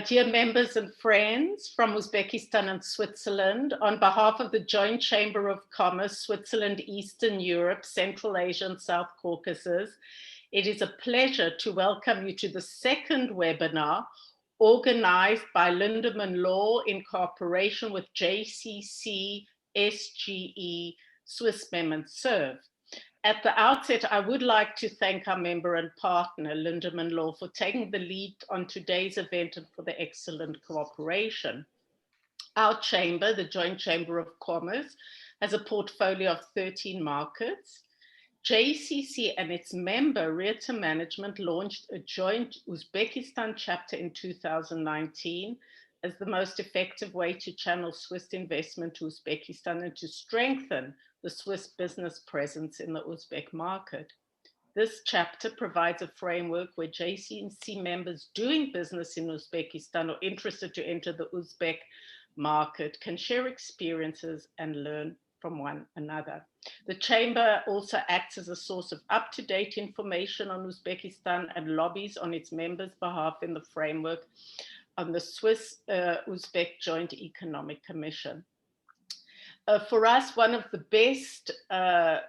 Dear members and friends from Uzbekistan and Switzerland, on behalf of the Joint Chamber of Commerce, Switzerland, Eastern Europe, Central Asia and South Caucasus, it is a pleasure to welcome you to the second webinar organized by Lindemann Law in cooperation with JCC, SGE, Swissmem and Serve. At the outset, I would like to thank our member and partner, Lindemann Law, for taking the lead on today's event and for the excellent cooperation. Our chamber, the Joint Chamber of Commerce, has a portfolio of 13 markets. JCC and its member, Realtor Management, launched a joint Uzbekistan chapter in 2019 as the most effective way to channel Swiss investment to Uzbekistan and to strengthen the Swiss business presence in the Uzbek market. This chapter provides a framework where JCC members doing business in Uzbekistan or interested to enter the Uzbek market can share experiences and learn from one another. The Chamber also acts as a source of up-to-date information on Uzbekistan and lobbies on its members' behalf in the framework on the Swiss-Uzbek Joint Economic Commission. For us, one of the best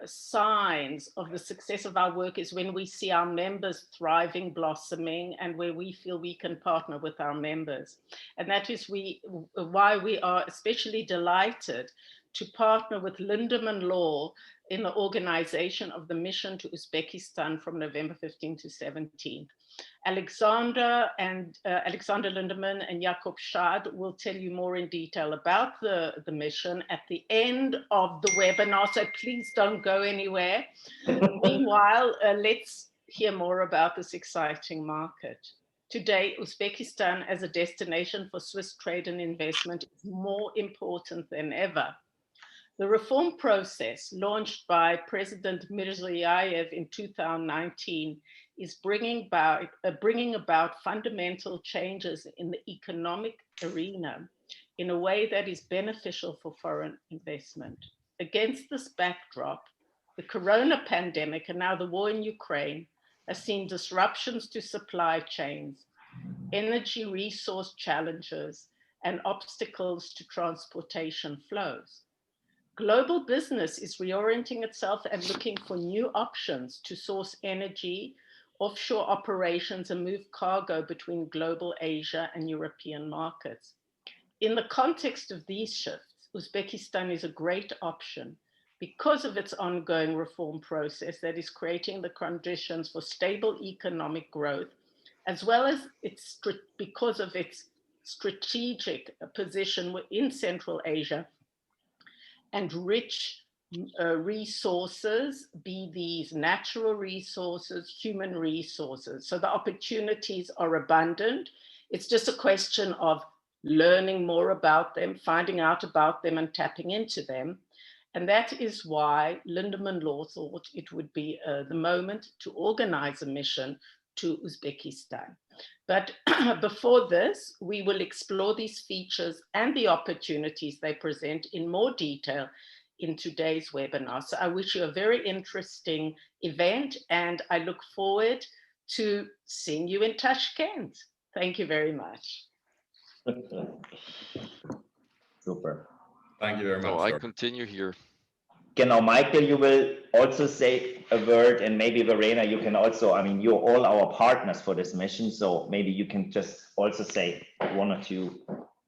signs of the success of our work is when we see our members thriving, blossoming, and where we feel we can partner with our members. And that is why we are especially delighted to partner with Lindemann Law in the organization of the mission to Uzbekistan from November 15 to 17. Alexander Lindemann and Jakob Schaad will tell you more in detail about the mission at the end of the webinar, so please don't go anywhere. Meanwhile, let's hear more about this exciting market. Today, Uzbekistan as a destination for Swiss trade and investment is more important than ever. The reform process launched by President Mirziyoyev in 2019 is bringing about fundamental changes in the economic arena in a way that is beneficial for foreign investment. Against this backdrop, the corona pandemic and now the war in Ukraine has seen disruptions to supply chains, energy resource challenges, and obstacles to transportation flows. Global business is reorienting itself and looking for new options to source energy, offshore operations, and move cargo between global Asia and European markets. In the context of these shifts, Uzbekistan is a great option because of its ongoing reform process that is creating the conditions for stable economic growth, as well as because of its strategic position in Central Asia and rich resources, be these natural resources, human resources. So the opportunities are abundant. It's just a question of learning more about them, finding out about them and tapping into them. And that is why Lindemann Law thought it would be the moment to organize a mission to Uzbekistan. But before this, we will explore these features and the opportunities they present in more detail in today's webinar. So I wish you a very interesting event and I look forward to seeing you in Tashkent. Thank you very much. Super. Thank you very much. So I continue here. Genau, Michael, you will also say a word, and maybe Verena, you can also, I mean, you're all our partners for this mission, so maybe you can just also say one or two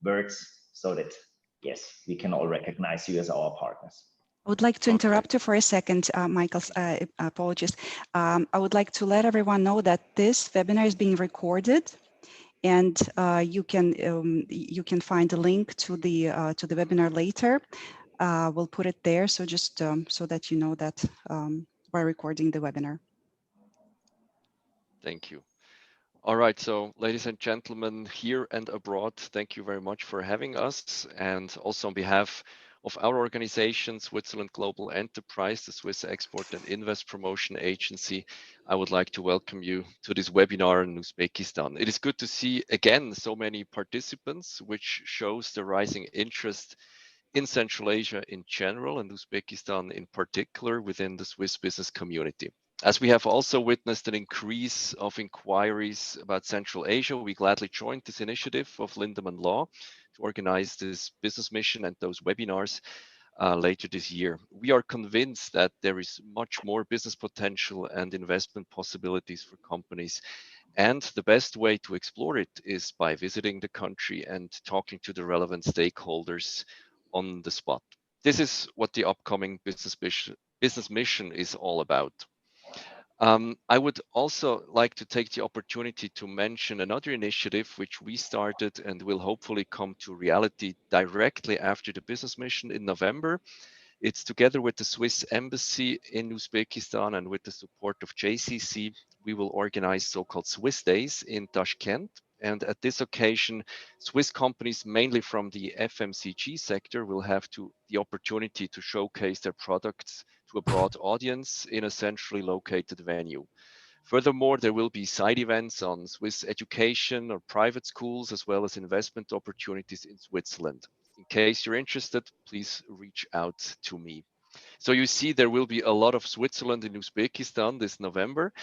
words so that, yes, we can all recognize you as our partners. I would like to interrupt you for a second, Michael, apologies. I would like to let everyone know that this webinar is being recorded, and you can find a link to the webinar later. We'll put it there, so just so that you know that we're recording the webinar. Thank you. All right, so ladies and gentlemen, here and abroad, thank you very much for having us. And also on behalf of our organization, Switzerland Global Enterprise, the Swiss Export and Invest Promotion Agency, I would like to welcome you to this webinar in Uzbekistan. It is good to see again so many participants, which shows the rising interest in Central Asia in general and Uzbekistan in particular within the Swiss business community. As we have also witnessed an increase of inquiries about Central Asia, we gladly joined this initiative of Lindemann Law to organize this business mission and those webinars later this year. We are convinced that there is much more business potential and investment possibilities for companies. And the best way to explore it is by visiting the country and talking to the relevant stakeholders on the spot. This is what the upcoming business mission is all about. I would also like to take the opportunity to mention another initiative which we started and will hopefully come to reality directly after the business mission in November. It's together with the Swiss Embassy in Uzbekistan and with the support of JCC, we will organize so-called Swiss Days in Tashkent. And at this occasion, Swiss companies, mainly from the FMCG sector, will have the opportunity to showcase their products to a broad audience in a centrally located venue. Furthermore, there will be side events on Swiss education or private schools, as well as investment opportunities in Switzerland. In case you're interested, please reach out to me. So you see, there will be a lot of Switzerland in Uzbekistan this November.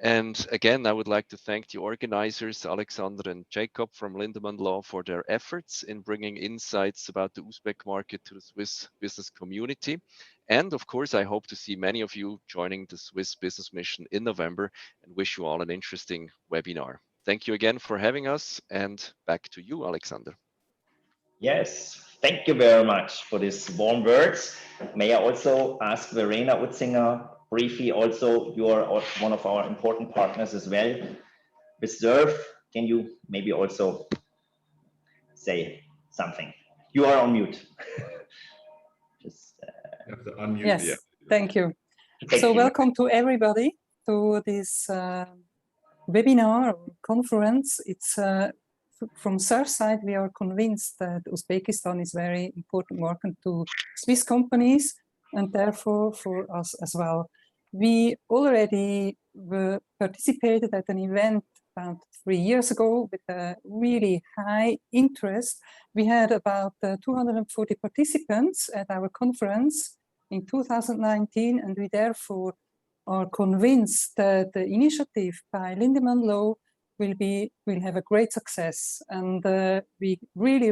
And again, I would like to thank the organizers, Alexander and Jakob from Lindemann Law, for their efforts in bringing insights about the Uzbek market to the Swiss business community. And of course, I hope to see many of you joining the Swiss Business Mission in November and wish you all an interesting webinar. Thank you again for having us, and back to you, Alexander. Yes, thank you very much for these warm words. May I also ask Verena Utzinger briefly, also you are one of our important partners as well. Reserve, can you maybe also say something? You are on mute. Just, you have to unmute. Yes, yeah. Thank you. Thank you. Welcome to everybody to this webinar or conference. It's from Surf side, we are convinced that Uzbekistan is very important market to Swiss companies and therefore for us as well. We already participated at an event about 3 years ago with a really high interest. We had about 240 participants at our conference in 2019, and we therefore are convinced that the initiative by Lindemann Law will have a great success, and we really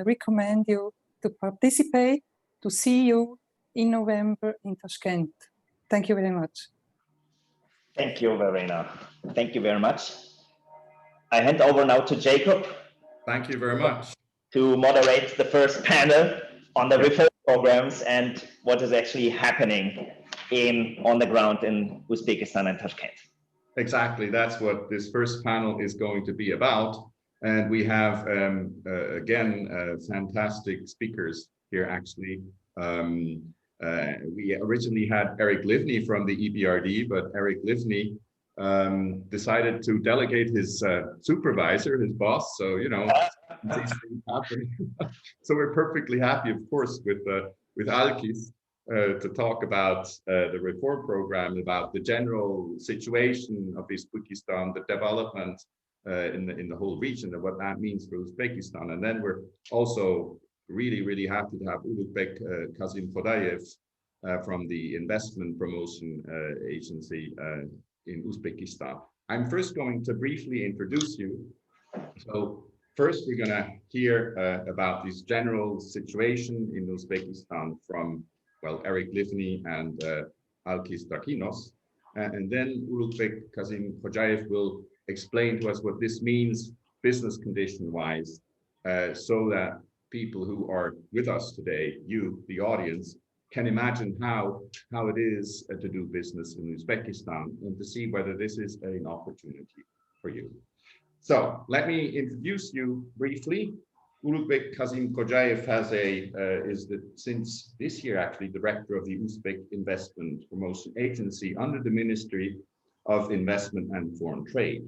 recommend you to participate, to see you in November in Tashkent. Thank you very much. Thank you, Verena. Thank you very much. I hand over now to Jakob. Thank you very much. To moderate the first panel on the reform programs and what is actually happening on the ground in Uzbekistan and Tashkent. Exactly, that's what this first panel is going to be about. And we have, again, fantastic speakers here, actually. We originally had Eric Livni from the EBRD, but Eric Livni decided to delegate his supervisor, his boss. So, you know, these things happen. So we're perfectly happy, of course, with Alkis to talk about the reform program, about the general situation of Uzbekistan, the development in the whole region, and what that means for Uzbekistan. And then we're also really happy to have Uzbek Kazim Khodayev from the investment promotion agency in Uzbekistan. I'm first going to briefly introduce you. So first, we're going to hear about this general situation in Uzbekistan from, well, Eric Livni and Alkis Dakinos. And then Uzbek Kazim Khodayev will explain to us what this means business condition-wise, so that people who are with us today, you, the audience, can imagine how it is to do business in Uzbekistan and to see whether this is an opportunity for you. So let me introduce you briefly. Uzbek Kazim Khodayev is since this year actually director of the Uzbek Investment Promotion Agency under the Ministry of Investment and Foreign Trade.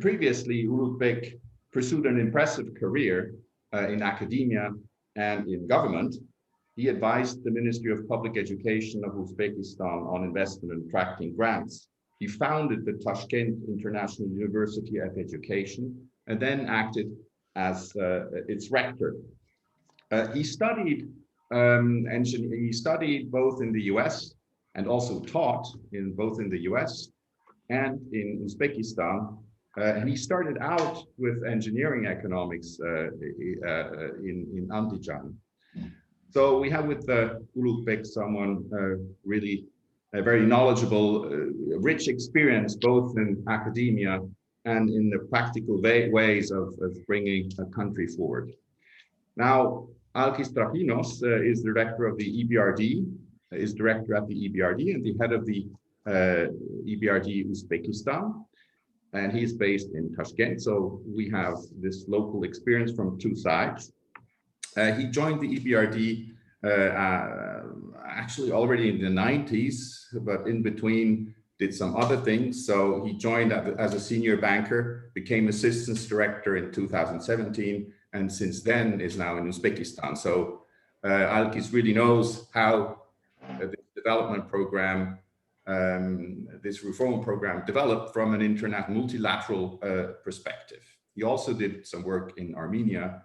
Previously, Uzbek pursued an impressive career in academia and in government. He advised the Ministry of Public Education of Uzbekistan on investment and attracting grants. He founded the Tashkent International University of Education and then acted as its rector. He studied both in the US and also taught in both in the US and in Uzbekistan. And he started out with engineering economics in Andijan. So we have with Ulukbek someone really very knowledgeable, rich experience both in academia and in the practical ways of bringing a country forward. Now, Alkis Trapinos is director of the EBRD, is director at the EBRD and the head of the EBRD Uzbekistan. And he's based in Tashkent. So we have this local experience from two sides. He joined the EBRD actually already in the 90s, but in between did some other things. So he joined as a senior banker, became assistance director in 2017, and since then is now in Uzbekistan. So Alkis really knows how this development program, this reform program developed from an international multilateral perspective. He also did some work in Armenia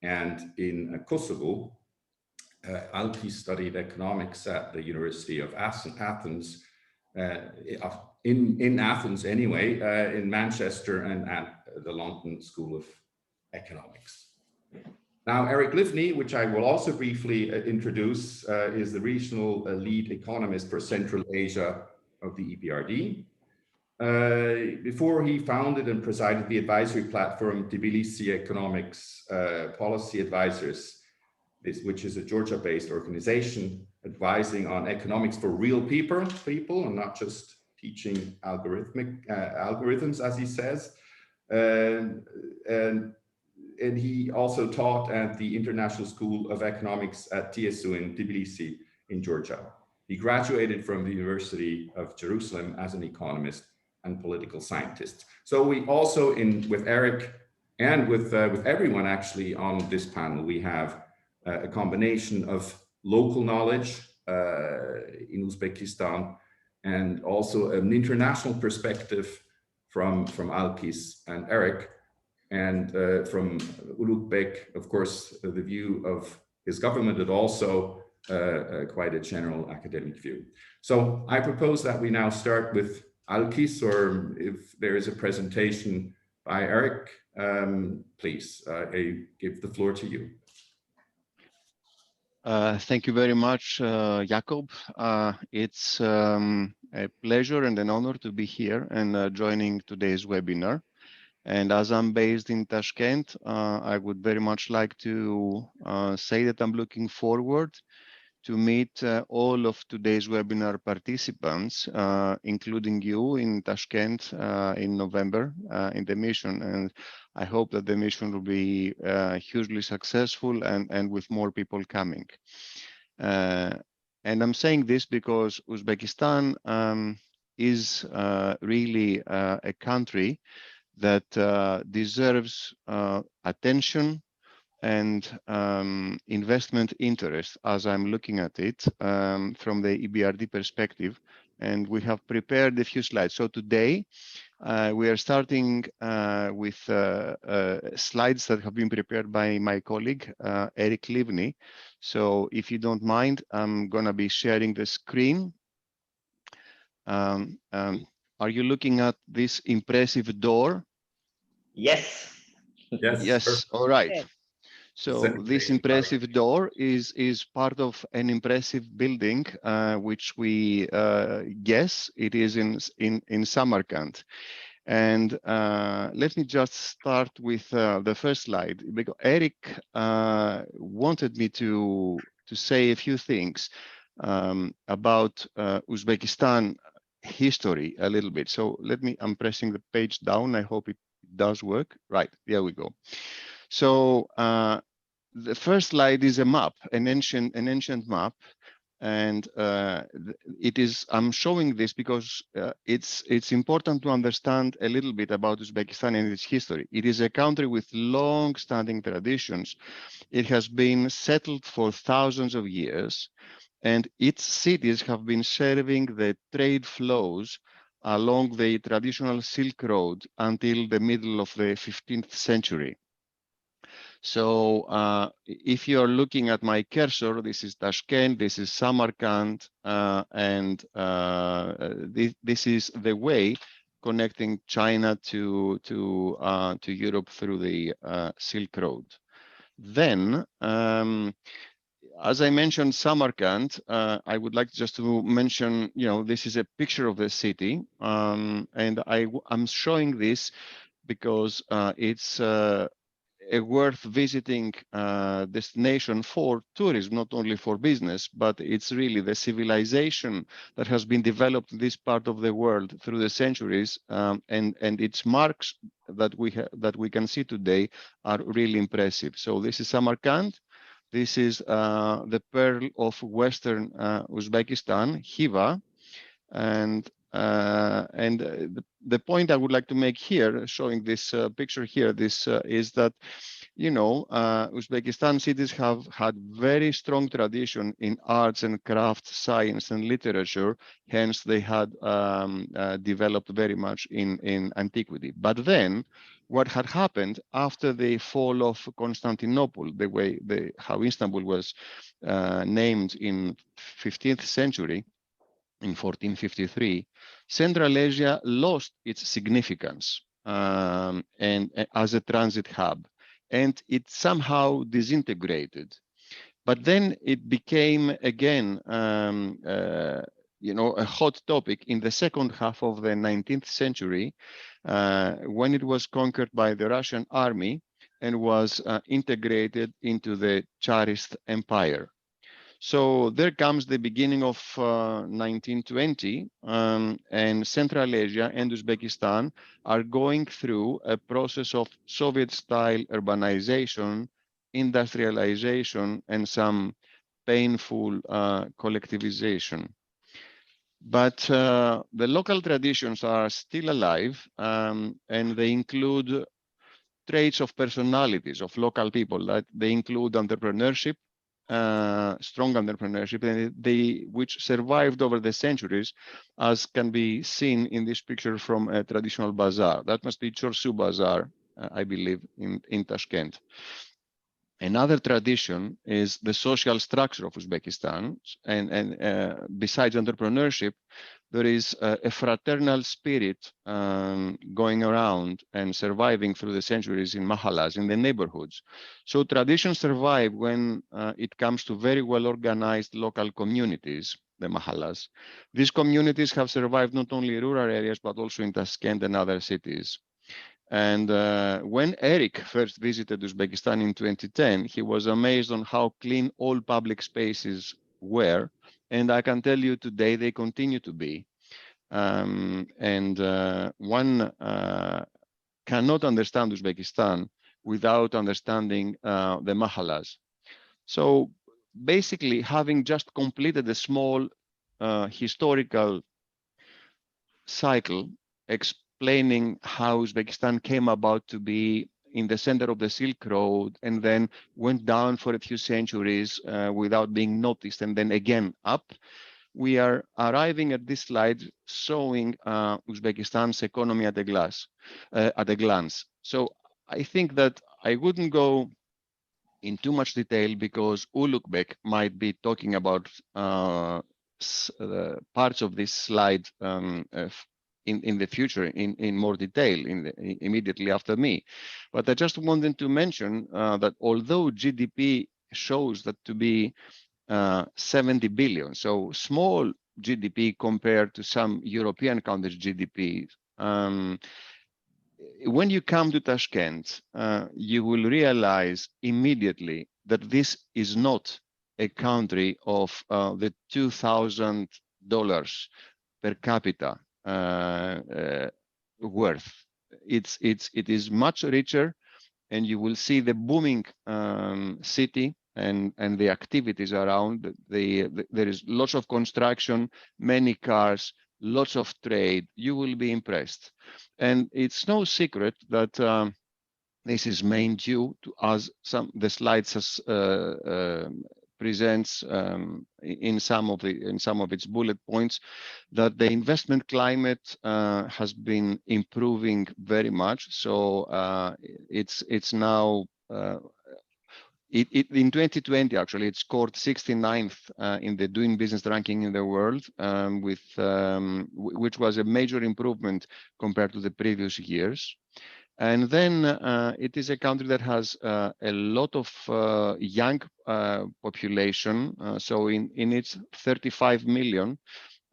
and in Kosovo. Alkis studied economics at the University of Athens, in Athens anyway, in Manchester and at the London School of Economics. Now, Eric Livni, which I will also briefly introduce, is the regional lead economist for Central Asia of the EBRD. Before he founded and presided the advisory platform Tbilisi Economics Policy Advisors, which is a Georgia-based organization advising on economics for real people and not just teaching algorithms, as he says. And he also taught at the International School of Economics at TSU in Tbilisi in Georgia. He graduated from the University of Jerusalem as an economist and political scientist. So we also, with Eric and with everyone actually on this panel, we have a combination of local knowledge in Uzbekistan and also an international perspective from Alkis and Eric, and from Ulukbek, of course, the view of his government, but also quite a general academic view. So I propose that we now start with Alkis, or if there is a presentation by Eric, please, I give the floor to you. Thank you very much, Jakob. It's a pleasure and an honor to be here and joining today's webinar. And as I'm based in Tashkent, I would very much like to say that I'm looking forward to meet all of today's webinar participants, including you in Tashkent in November in the mission. And I hope that the mission will be hugely successful and with more people coming. And I'm saying this because Uzbekistan is really a country that deserves attention and investment interest as I'm looking at it from the EBRD perspective. And we have prepared a few slides. So today we are starting with slides that have been prepared by my colleague, Eric Livni. So if you don't mind, I'm gonna be sharing the screen. Are you looking at this impressive door? Yes. Yes, all right. So this impressive door is part of an impressive building, which we guess it is in Samarkand. And let me just start with the first slide, because Eric wanted me to say a few things about Uzbekistan history a little bit. So I'm pressing the page down. I hope it does work. Right, there we go. So the first slide is a map, an ancient map, and I'm showing this because it's important to understand a little bit about Uzbekistan and its history. It is a country with long-standing traditions. It has been settled for thousands of years, and its cities have been serving the trade flows along the traditional Silk Road until the middle of the 15th century. So if you're looking at my cursor, this is Tashkent, this is Samarkand, and this is the way connecting China to Europe through the Silk Road. Then, as I mentioned, Samarkand, I would like just to mention, this is a picture of the city, and I'm showing this because it's a worth visiting destination for tourism, not only for business, but it's really the civilization that has been developed in this part of the world through the centuries, and its marks that we can see today are really impressive. So this is Samarkand. This is the pearl of Western Uzbekistan, Khiva, and the point I would like to make here, showing this picture here, is that Uzbekistan cities have had very strong tradition in arts and crafts, science and literature. Hence, they had developed very much in antiquity. But then, what had happened after the fall of Constantinople, how Istanbul was named in 15th century, in 1453, Central Asia lost its significance and as a transit hub, and it somehow disintegrated. But then it became again, a hot topic in the second half of the 19th century, when it was conquered by the Russian army and was integrated into the Tsarist Empire. So there comes the beginning of 1920, and Central Asia and Uzbekistan are going through a process of Soviet-style urbanization, industrialization, and some painful collectivization. But the local traditions are still alive, and they include traits of personalities of local people. That they include entrepreneurship, strong entrepreneurship, and which survived over the centuries, as can be seen in this picture from a traditional bazaar. That must be Chorsu Bazaar, I believe, in Tashkent. Another tradition is the social structure of Uzbekistan, and besides entrepreneurship, there is a fraternal spirit going around and surviving through the centuries in mahallas, in the neighborhoods. So traditions survive when it comes to very well organized local communities, the mahallas. These communities have survived not only in rural areas, but also in Tashkent and other cities. And when Eric first visited Uzbekistan in 2010, he was amazed on how clean all public spaces were. And I can tell you today, they continue to be. One cannot understand Uzbekistan without understanding the mahallas. So basically, having just completed a small historical cycle explaining how Uzbekistan came about to be in the center of the Silk Road and then went down for a few centuries without being noticed, and then again up, we are arriving at this slide showing Uzbekistan's economy at a glance. So I think that I wouldn't go in too much detail because Ulukbek might be talking about parts of this slide in the future in more detail immediately after me. But I just wanted to mention that although GDP shows that to be 70 billion, so small GDP compared to some European countries' GDP. When you come to Tashkent, you will realize immediately that this is not a country of the $2,000 per capita worth. It is much richer, and you will see the booming city and the activities around. There is lots of construction, many cars, lots of trade. You will be impressed. And it's no secret that this is mainly due to, as the slides presents in some of its bullet points, that the investment climate has been improving very much. So it's now in 2020, actually, it scored 69th in the doing business ranking in the world, which was a major improvement compared to the previous years. And then it is a country that has a lot of young population. So in its 35 million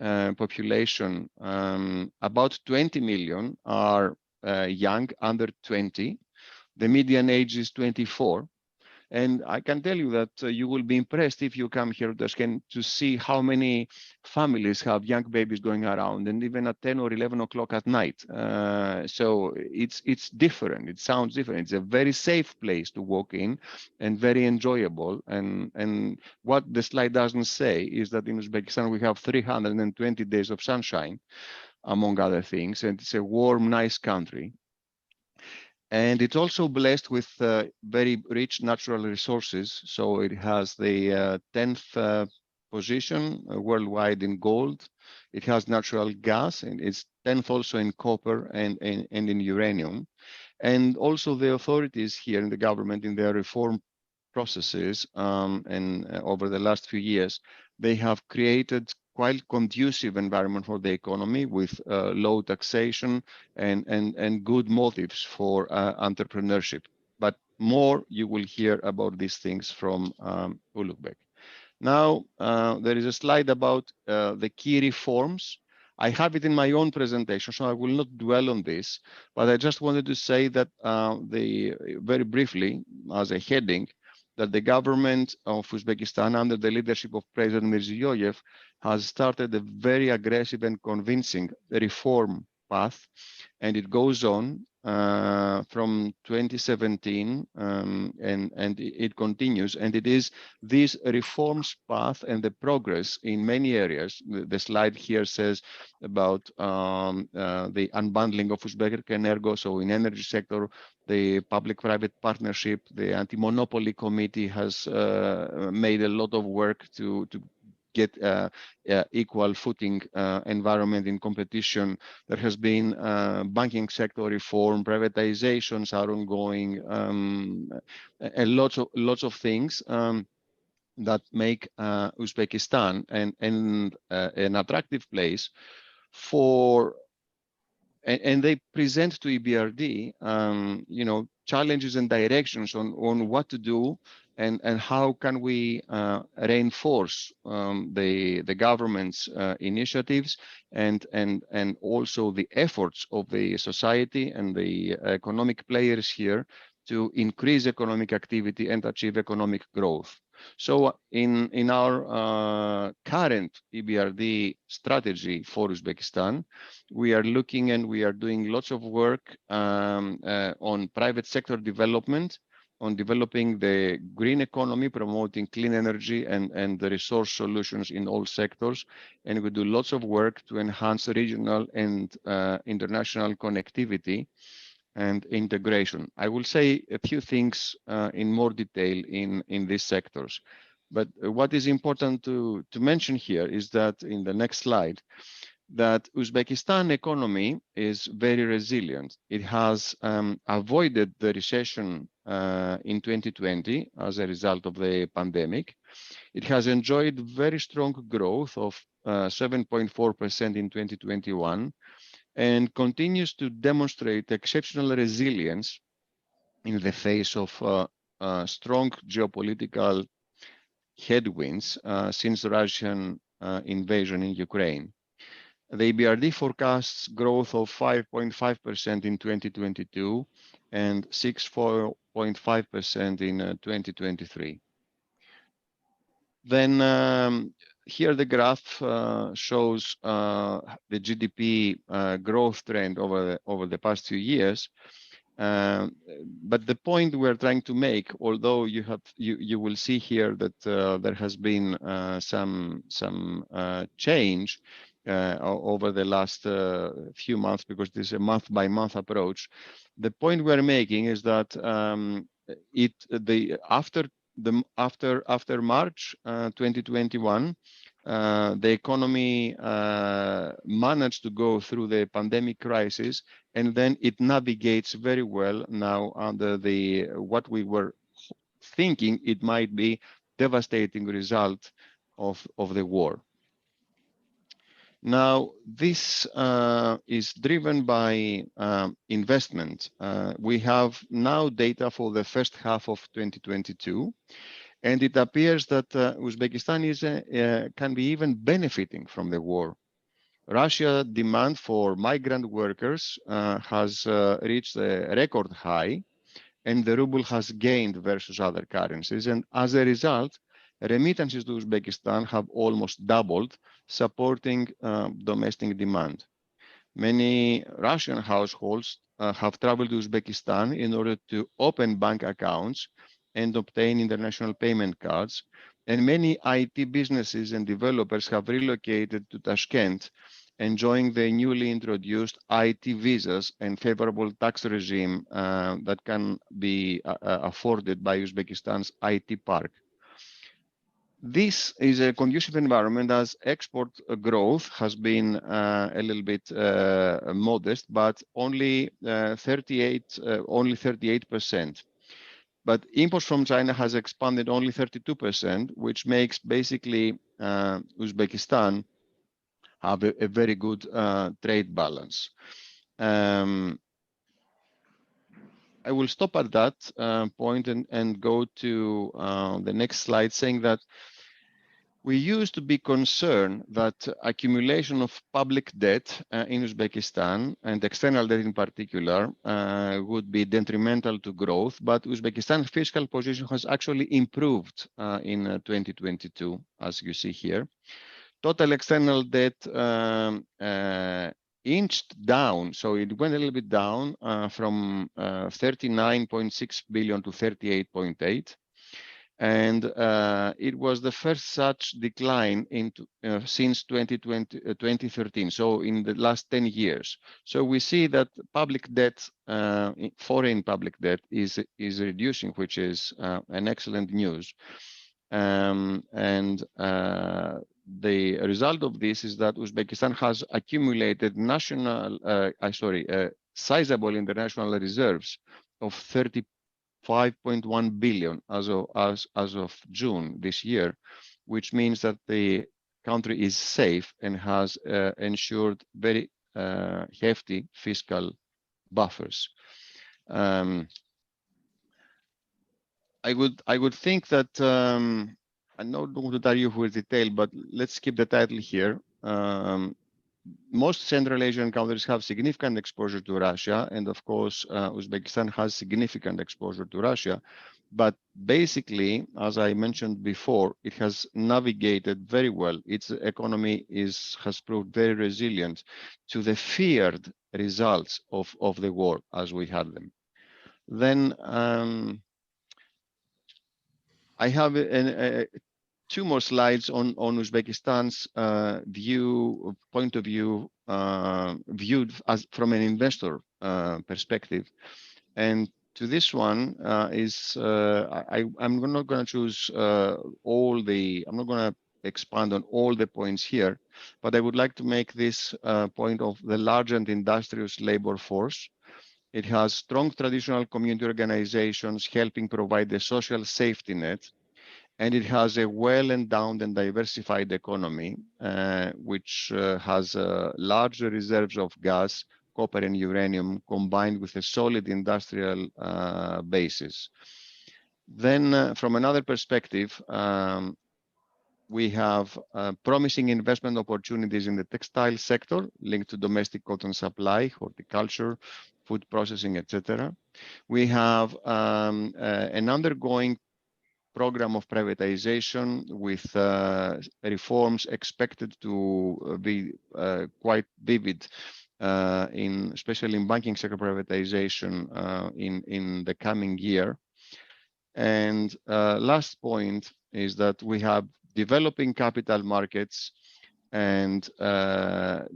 population, about 20 million are young, under 20. The median age is 24. And I can tell you that you will be impressed if you come here to Tashkent to see how many families have young babies going around, and even at 10 or 11 o'clock at night. So it's different. It sounds different. It's a very safe place to walk in and very enjoyable. And what the slide doesn't say is that in Uzbekistan we have 320 days of sunshine, among other things, and it's a warm, nice country. And it's also blessed with very rich natural resources. So it has the 10th position worldwide in gold. It has natural gas, and it's 10th also in copper and in uranium. And also the authorities here in the government, in their reform processes and over the last few years, they have created quite conducive environment for the economy with low taxation and good motives for entrepreneurship. But more you will hear about these things from Ulugh. Now, there is a slide about the key reforms. I have it in my own presentation, so I will not dwell on this, but I just wanted to say that very briefly, as a heading, that the government of Uzbekistan, under the leadership of President Mirziyoyev, has started a very aggressive and convincing reform path, and it goes on from 2017, and it continues. And it is this reforms path and the progress in many areas. The slide here says about the unbundling of Uzbek Energo, so in energy sector, the public-private partnership, the anti-monopoly committee has made a lot of work to get equal footing environment in competition. There has been banking sector reform, privatizations are ongoing, lots of things that make Uzbekistan an attractive place for. And they present to EBRD, challenges and directions on what to do and how can we reinforce the government's initiatives and also the efforts of the society and the economic players here to increase economic activity and achieve economic growth. So in our current EBRD strategy for Uzbekistan, we are looking and we are doing lots of work on private sector development, on developing the green economy, promoting clean energy and the resource solutions in all sectors. And we do lots of work to enhance regional and international connectivity and integration. I will say a few things in more detail in these sectors. But what is important to mention here is that in the next slide, that Uzbekistan economy is very resilient. It has avoided the recession in 2020 as a result of the pandemic. It has enjoyed very strong growth of 7.4% in 2021 and continues to demonstrate exceptional resilience in the face of strong geopolitical headwinds since the Russian invasion in Ukraine. The EBRD forecasts growth of 5.5% in 2022 and 6.5% in 2023. Then here the graph shows the GDP growth trend over the past few years. But the point we're trying to make, although you will see here that there has been some change over the last few months, because this is a month-by-month approach. The point we're making is that after March 2021, the economy managed to go through the pandemic crisis, and then it navigates very well now under what we were thinking it might be devastating result of the war. Now, this is driven by investment. We have now data for the first half of 2022, and it appears that Uzbekistan is can be even benefiting from the war. Russia demand for migrant workers has reached a record high, and the ruble has gained versus other currencies. And as a result, remittances to Uzbekistan have almost doubled, supporting domestic demand. Many Russian households have traveled to Uzbekistan in order to open bank accounts and obtain international payment cards. And many IT businesses and developers have relocated to Tashkent, enjoying the newly introduced IT visas and favorable tax regime that can be afforded by Uzbekistan's IT park. This is a conducive environment as export growth has been a little bit modest, but only 38%. But imports from China has expanded only 32%, which makes basically Uzbekistan have a very good trade balance. I will stop at that point and go to the next slide, saying that we used to be concerned that accumulation of public debt in Uzbekistan, and external debt in particular, would be detrimental to growth, but Uzbekistan's fiscal position has actually improved in 2022, as you see here. Total external debt inched down, so it went a little bit down from 39.6 billion to 38.8. And it was the first such decline into since 2013, so in the last 10 years. So we see that public debt, foreign public debt is reducing, which is an excellent news. The result of this is that Uzbekistan has accumulated sizable international reserves of 35.1 billion as of June this year, which means that the country is safe and has ensured very hefty fiscal buffers. I would think that I'm not going to tell you with detail, but let's keep the title here. Most Central Asian countries have significant exposure to Russia, and of course, Uzbekistan has significant exposure to Russia. But basically, as I mentioned before, it has navigated very well. Its economy has proved very resilient to the feared results of the war as we had them. Then I have two more slides on Uzbekistan's point of view, viewed as from an investor perspective. And to this one I'm not going to choose I'm not going to expand on all the points here, but I would like to make this point of the large and industrious labor force. It has strong traditional community organizations helping provide the social safety net. And it has a well-endowed and diversified economy, which has large reserves of gas, copper, and uranium, combined with a solid industrial basis. Then, from another perspective, we have promising investment opportunities in the textile sector linked to domestic cotton supply, horticulture, food processing, etc. We have an ongoing program of privatization with reforms expected to be quite vivid, especially in banking sector privatization in the coming year. And last point is that we have developing capital markets and a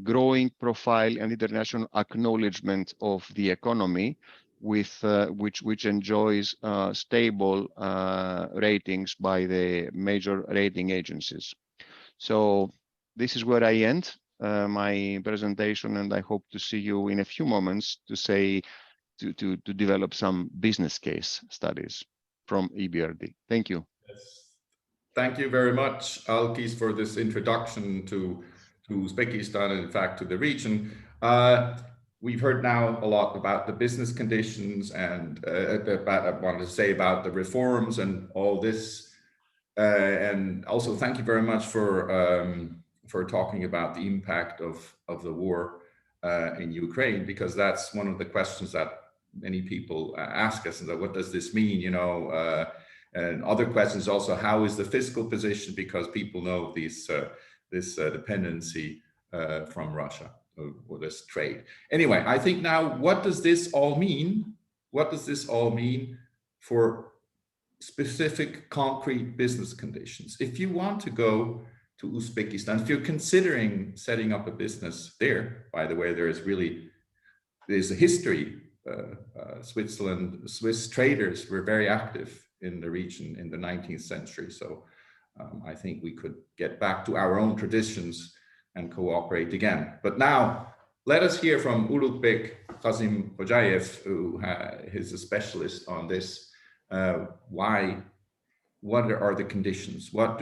growing profile and international acknowledgement of the economy, with which enjoys stable ratings by the major rating agencies. So this is where I end my presentation, and I hope to see you in a few moments to to develop some business case studies from EBRD. Thank you. Yes. Thank you very much, Alkis, for this introduction to Uzbekistan and in fact to the region. We've heard now a lot about the business conditions and I wanted to say about the reforms and all this. And also thank you very much for talking about the impact of the war in Ukraine, because that's one of the questions that many people ask us, and that what does this mean, you know, and other questions also, how is the fiscal position, because people know this dependency from Russia or this trade. Anyway, I think now, what does this all mean? What does this all mean for specific concrete business conditions? If you want to go to Uzbekistan, if you're considering setting up a business there, by the way, there's a history. Swiss traders were very active in the region in the 19th century. So I think we could get back to our own traditions and cooperate again. But now let us hear from Ulugh Kazim Hojayev, who is a specialist on this. What are the conditions? What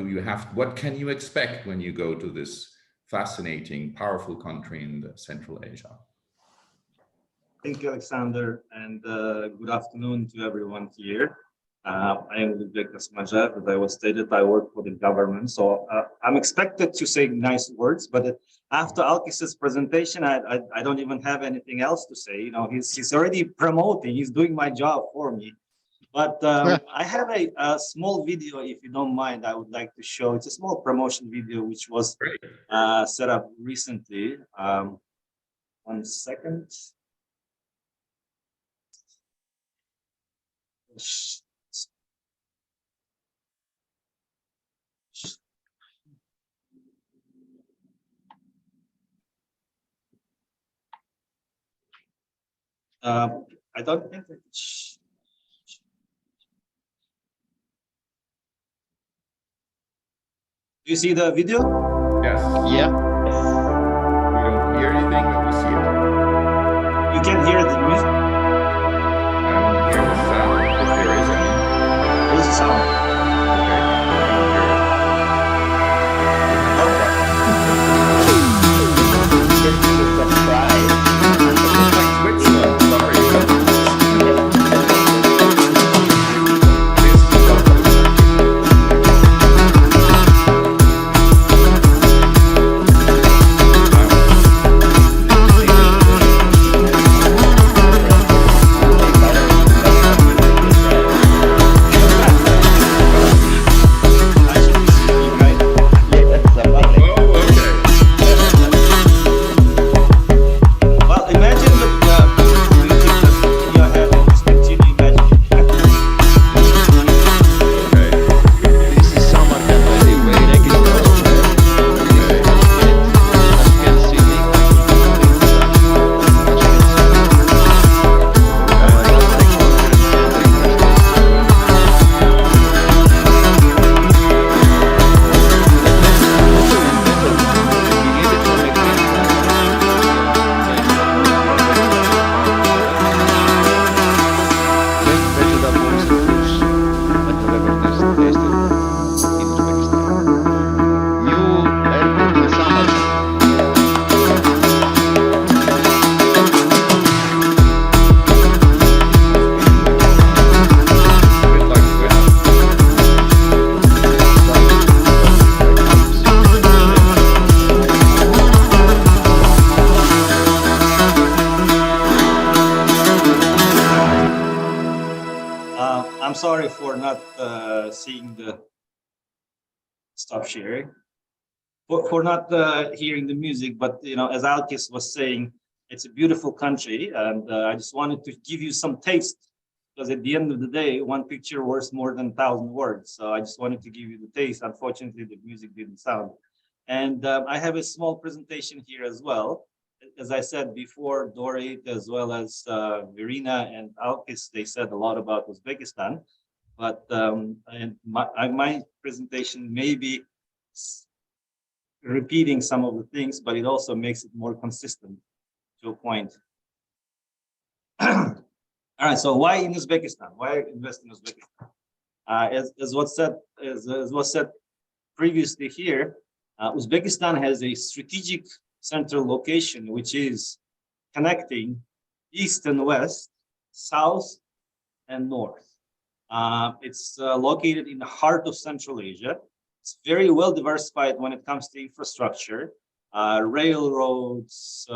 can you expect when you go to this fascinating, powerful country in Central Asia? Thank you, Alexander, and good afternoon to everyone here. I am Uzbek, as I was stated, I work for the government, so I'm expected to say nice words, but after Alkis's presentation, I don't even have anything else to say. You know, he's already promoting, he's doing my job for me. But I have a small video, if you don't mind, I would like to show. It's a small promotion video which was set up recently. 1 second. I don't think it's... Do you see the video? Yes. Yeah. We don't hear anything, but we see it. You can hear the music. I don't hear the sound, if there is any. There's a sound. Okay, I don't hear it. It's like Switzerland, sorry. I'm sorry for not seeing the stop sharing, for not hearing the music, but you know, as Alkis was saying, it's a beautiful country, and I just wanted to give you some taste, because at the end of the day, one picture worth more than 1,000 words. So I just wanted to give you the taste. Unfortunately, the music didn't sound. And I have a small presentation here as well. As I said before, Dorit, as well as Verena and Alkis, they said a lot about Uzbekistan. But and my presentation may be repeating some of the things, but it also makes it more consistent to a point. All right, so why in Uzbekistan? Why invest in Uzbekistan? As was said previously here, Uzbekistan has a strategic central location, which is connecting east and west, south and north. It's located in the heart of Central Asia. It's very well diversified when it comes to infrastructure, railroads,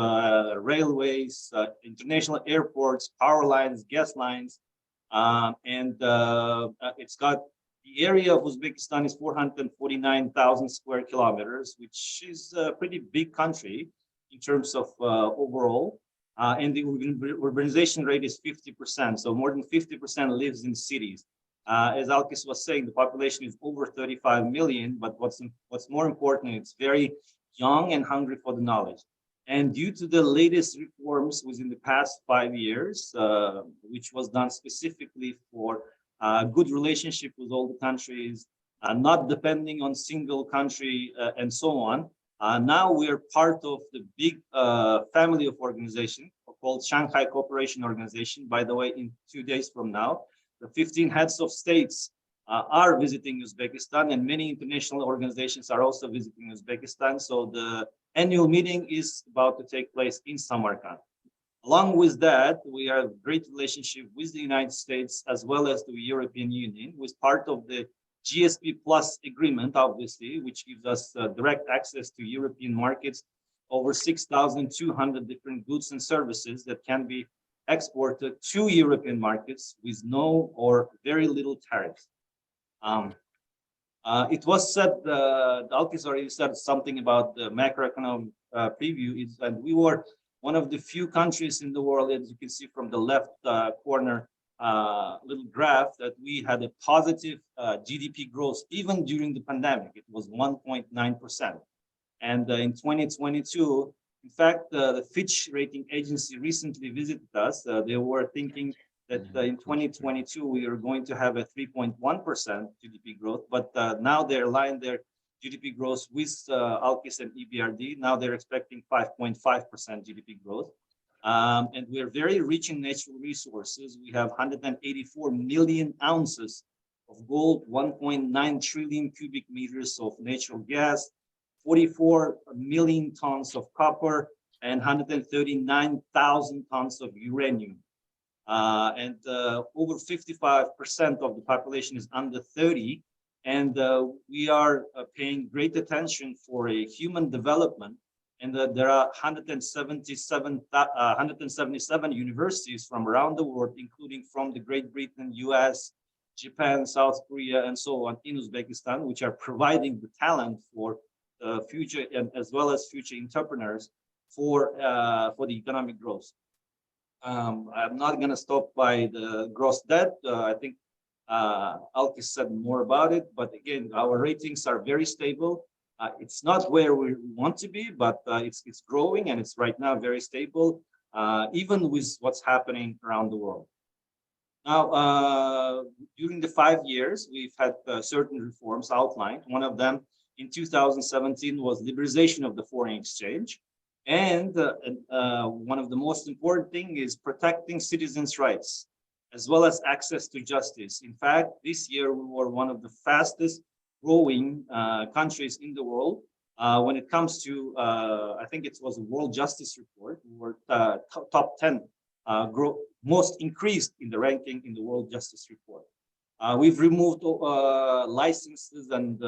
railways, international airports, power lines, gas lines, and it's got the area of Uzbekistan is 449,000 square kilometers, which is a pretty big country in terms of overall. And the urbanization rate is 50%. So more than 50% lives in cities. As Alkis was saying, the population is over 35 million, but what's more important, it's very young and hungry for the knowledge. And due to the latest reforms within the past 5 years, which was done specifically for good relationship with all the countries, not depending on single country and so on, now we are part of the big family of organizations called Shanghai Cooperation Organization. By the way, in 2 days from now, the 15 heads of states are visiting Uzbekistan, and many international organizations are also visiting Uzbekistan. So the annual meeting is about to take place in Samarkand. Along with that, we have a great relationship with the United States as well as the European Union, with part of the GSP Plus agreement, obviously, which gives us direct access to European markets, over 6,200 different goods and services that can be exported to European markets with no or very little tariffs. It was said, Alkis already said something about the macroeconomic preview, and we were one of the few countries in the world, as you can see from the left corner little graph, that we had a positive GDP growth even during the pandemic. It was 1.9%. And in 2022, in fact, the Fitch rating agency recently visited us. They were thinking that in 2022, we are going to have a 3.1% GDP growth, but now they're aligned their GDP growth with Alkis and EBRD. Now they're expecting 5.5% GDP growth. And we're very rich in natural resources. We have 184 million ounces of gold, 1.9 trillion cubic meters of natural gas, 44 million tons of copper, and 139,000 tons of uranium. And over 55% of the population is under 30. And we are paying great attention for a human development. And there are 177 universities from around the world, including from the Great Britain, US, Japan, South Korea, and so on in Uzbekistan, which are providing the talent for future and as well as future entrepreneurs for the economic growth. I'm not going to stop by the gross debt. I think Alkis said more about it, but again, our ratings are very stable. It's not where we want to be, but it's growing, and it's right now very stable, even with what's happening around the world. Now, during the 5 years, we've had certain reforms outlined. One of them in 2017 was liberalization of the foreign exchange. And one of the most important things is protecting citizens' rights, as well as access to justice. In fact, this year we were one of the fastest growing countries in the world when it comes to, I think it was a World Justice Report. We were top 10 most increased in the ranking in the World Justice Report. We've removed licenses and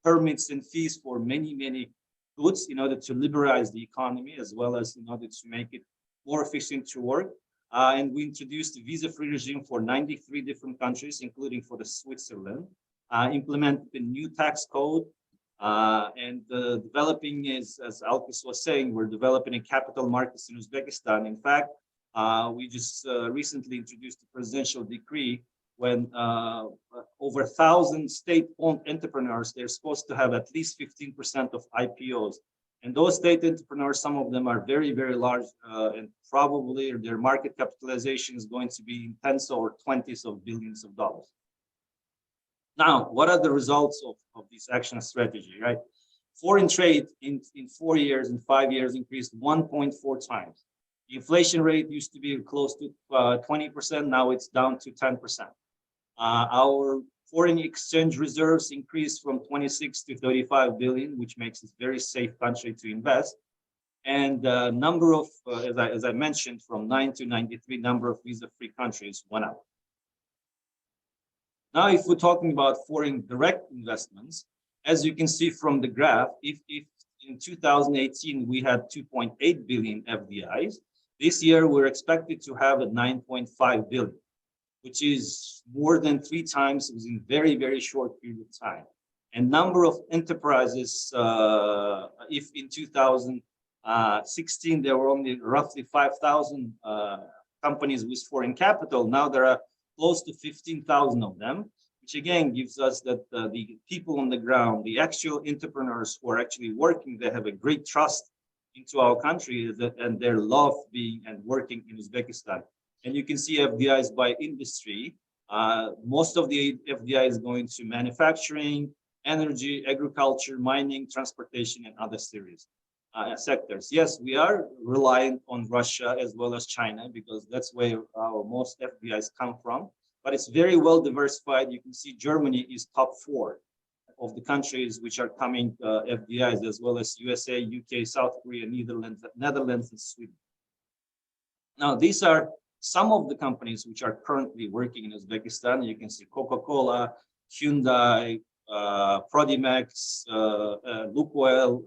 permits and fees for many goods in order to liberalize the economy, as well as in order to make it more efficient to work. And we introduced a visa-free regime for 93 different countries, including for the Switzerland. Implemented the new tax code, and developing is, as Alkis was saying, we're developing a capital markets in Uzbekistan. In fact, we just recently introduced a presidential decree when over 1,000 state-owned entrepreneurs, they're supposed to have at least 15% of IPOs. And those state entrepreneurs, some of them are very large, and probably their market capitalization is going to be in tens or 20s of billions of dollars. Now, what are the results of this action strategy, right? Foreign trade in 4 years and 5 years increased 1.4 times. The inflation rate used to be close to 20%. Now it's down to 10%. Our foreign exchange reserves increased from 26 to 35 billion, which makes it a very safe country to invest. And the number of, as I mentioned, from 9 to 93, number of visa-free countries went up. Now, if we're talking about foreign direct investments, as you can see from the graph, if in 2018 we had 2.8 billion FDIs, this year we're expected to have a 9.5 billion, which is more than 3 times within very, very short period of time. And number of enterprises, if in 2016 there were only roughly 5,000 companies with foreign capital, now there are close to 15,000 of them, which again gives us that the people on the ground, the actual entrepreneurs who are actually working, they have a great trust into our country and their love being and working in Uzbekistan. And you can see FDIs by industry. Most of the FDI is going to manufacturing, energy, agriculture, mining, transportation, and other sectors. Yes, we are reliant on Russia as well as China because that's where our most FDIs come from. But it's very well diversified. You can see Germany is top 4 of the countries which are coming FDIs, as well as USA, UK, South Korea, Netherlands, and Sweden. Now, these are some of the companies which are currently working in Uzbekistan. You can see Coca-Cola, Hyundai, Prodimax, Lukoil,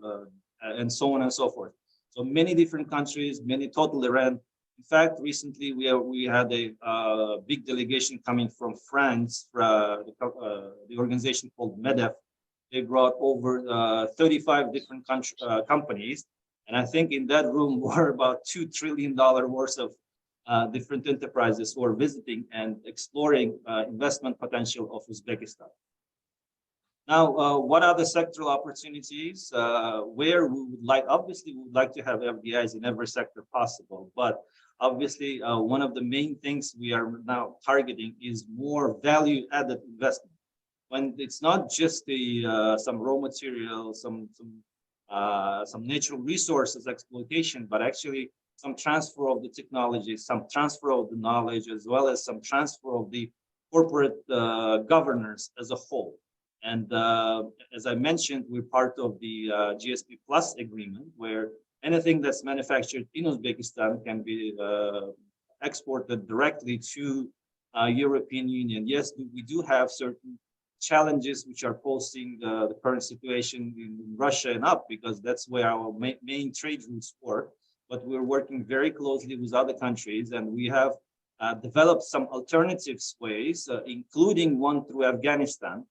and so on and so forth. So many different countries, many totally ran. In fact, recently we had a big delegation coming from France, the organization called MEDEF. They brought over 35 different companies. And I think in that room were about $2 trillion worth of different enterprises who are visiting and exploring investment potential of Uzbekistan. Now, what are the sectoral opportunities? Where we would like, obviously, we would like to have FDIs in every sector possible, but obviously, one of the main things we are now targeting is more value-added investment. When it's not just some raw material, some natural resources exploitation, but actually some transfer of the technology, some transfer of the knowledge, as well as some transfer of the corporate governance as a whole. And as I mentioned, we're part of the GSP Plus agreement, where anything that's manufactured in Uzbekistan can be exported directly to European Union. Yes, we do have certain challenges which are posing the current situation in Russia and up, because that's where our main trade routes work. But we're working very closely with other countries, and we have developed some alternative ways, including one through Afghanistan,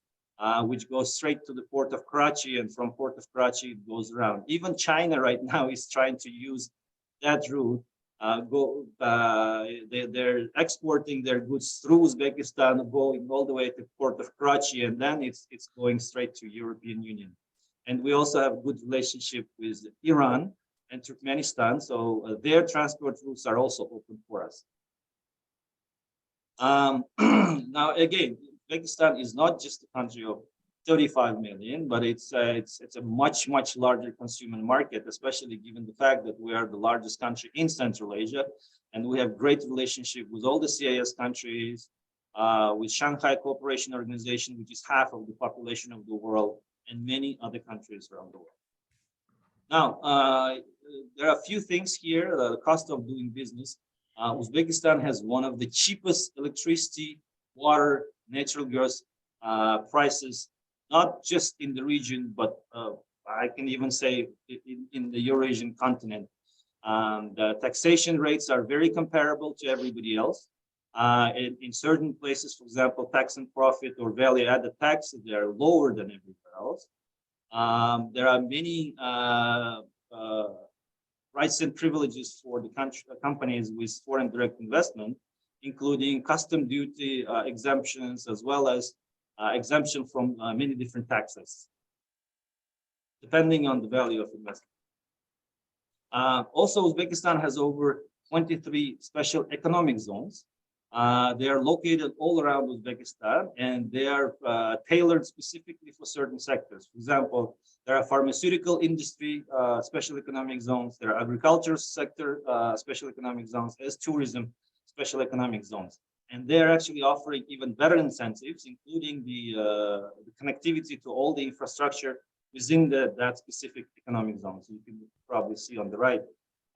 which goes straight to the port of Karachi, and from port of Karachi it goes around. Even China right now is trying to use that route. They're exporting their goods through Uzbekistan, going all the way to port of Karachi, and then it's going straight to European Union. And we also have a good relationship with Iran and Turkmenistan, so their transport routes are also open for us. Now, again, Uzbekistan is not just a country of 35 million, but it's a much larger consumer market, especially given the fact that we are the largest country in Central Asia, and we have great relationship with all the CIS countries, with Shanghai Cooperation Organization, which is half of the population of the world, and many other countries around the world. Now, there are a few things here. The cost of doing business. Uzbekistan has one of the cheapest electricity, water, natural gas prices, not just in the region, but I can even say in the Eurasian continent. The taxation rates are very comparable to everybody else. In certain places, for example, tax and profit or value-added taxes, they are lower than everywhere else. There are many rights and privileges for the companies with foreign direct investment, including custom duty exemptions, as well as exemption from many different taxes, depending on the value of investment. Also, Uzbekistan has over 23 special economic zones, They are located all around Uzbekistan, and they are tailored specifically for certain sectors. For example, there are pharmaceutical industry special economic zones, there are agriculture sector special economic zones, as tourism special economic zones. And they're actually offering even better incentives, including the connectivity to all the infrastructure within that specific economic zone. So you can probably see on the right,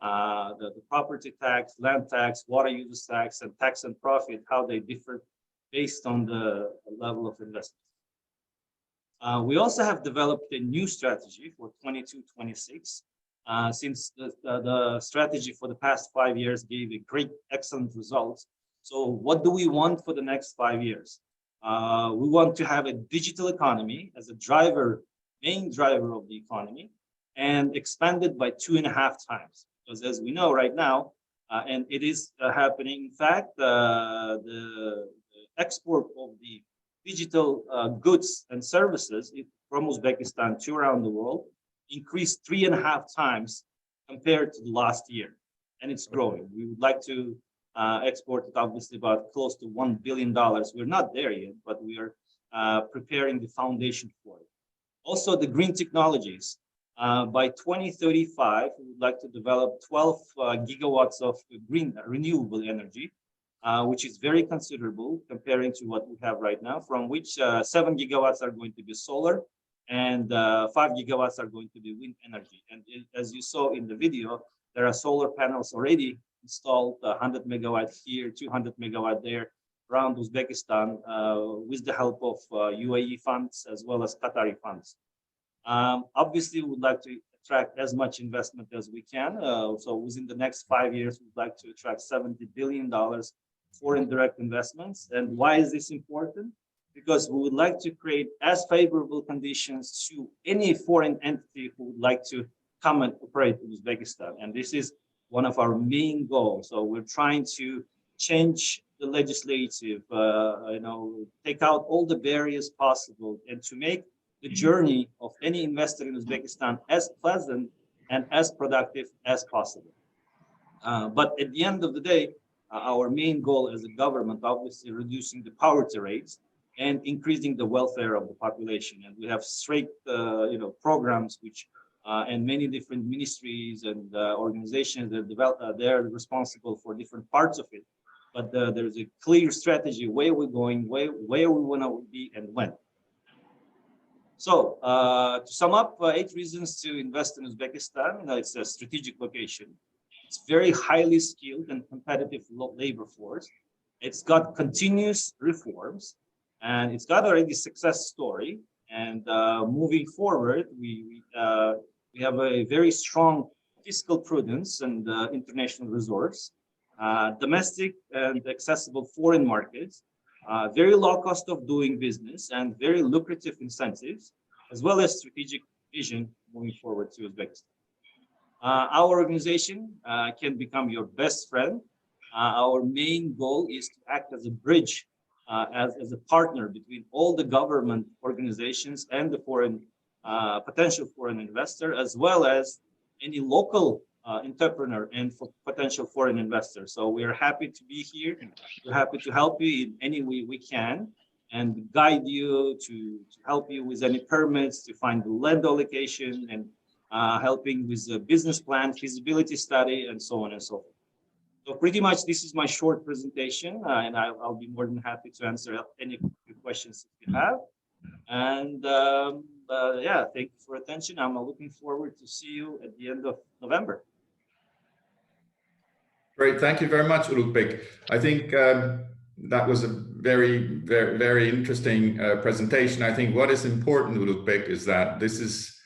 the property tax, land tax, water users tax, and tax and profit, how they differ based on the level of investment. We also have developed a new strategy for 22-26, since the strategy for the past 5 years gave a great, excellent results. So what do we want for the next 5 years? We want to have a digital economy as a driver, main driver of the economy, and expanded by 2.5 times. Because as we know right now, and it is happening, in fact, the export of the digital goods and services from Uzbekistan to around the world increased 3.5 times compared to the last year, and it's growing. We would like to export it obviously about close to $1 billion. We're not there yet, but we are preparing the foundation for it. Also, the green technologies. By 2035, we would like to develop 12 gigawatts of green renewable energy, which is very considerable comparing to what we have right now, from which 7 gigawatts are going to be solar and 5 gigawatts are going to be wind energy. And as you saw in the video, there are solar panels already installed, 100 megawatt here, 200 megawatt there around Uzbekistan, with the help of UAE funds as well as Qatari funds. Obviously, we would like to attract as much investment as we can. So within the next 5 years, we'd like to attract $70 billion foreign direct investments. And why is this important? Because we would like to create as favorable conditions to any foreign entity who would like to come and operate in Uzbekistan. And this is one of our main goals. So we're trying to change the legislative, take out all the barriers possible, and to make the journey of any investor in Uzbekistan as pleasant and as productive as possible. But at the end of the day, our main goal as a government, obviously, reducing the poverty rates and increasing the welfare of the population. And we have straight, programs which, and many different ministries and organizations that develop, they're responsible for different parts of it. But there's a clear strategy where we're going, where we want to be, and when. So to sum up, 8 reasons to invest in Uzbekistan. It's a strategic location. It's very highly skilled and competitive labor force. It's got continuous reforms, and it's got already success story. And moving forward, we have a very strong fiscal prudence and international resource, domestic and accessible foreign markets, very low cost of doing business, and very lucrative incentives, as well as strategic vision moving forward to Uzbekistan. Our organization can become your best friend. Our main goal is to act as a bridge, as a partner between all the government organizations and the foreign potential foreign investor, as well as any local entrepreneur and for potential foreign investors. So we are happy to be here. We're happy to help you in any way we can, and guide you to help you with any permits, to find the land allocation, and helping with the business plan, feasibility study, and so on and so forth. So pretty much this is my short presentation, and I'll be more than happy to answer any questions that you have. And yeah, thank you for attention. I'm looking forward to see you at the end of November. Great, thank you very much, Ulukbek. I think that was a very, very, very interesting presentation. I think what is important, Ulukbek, is that this is,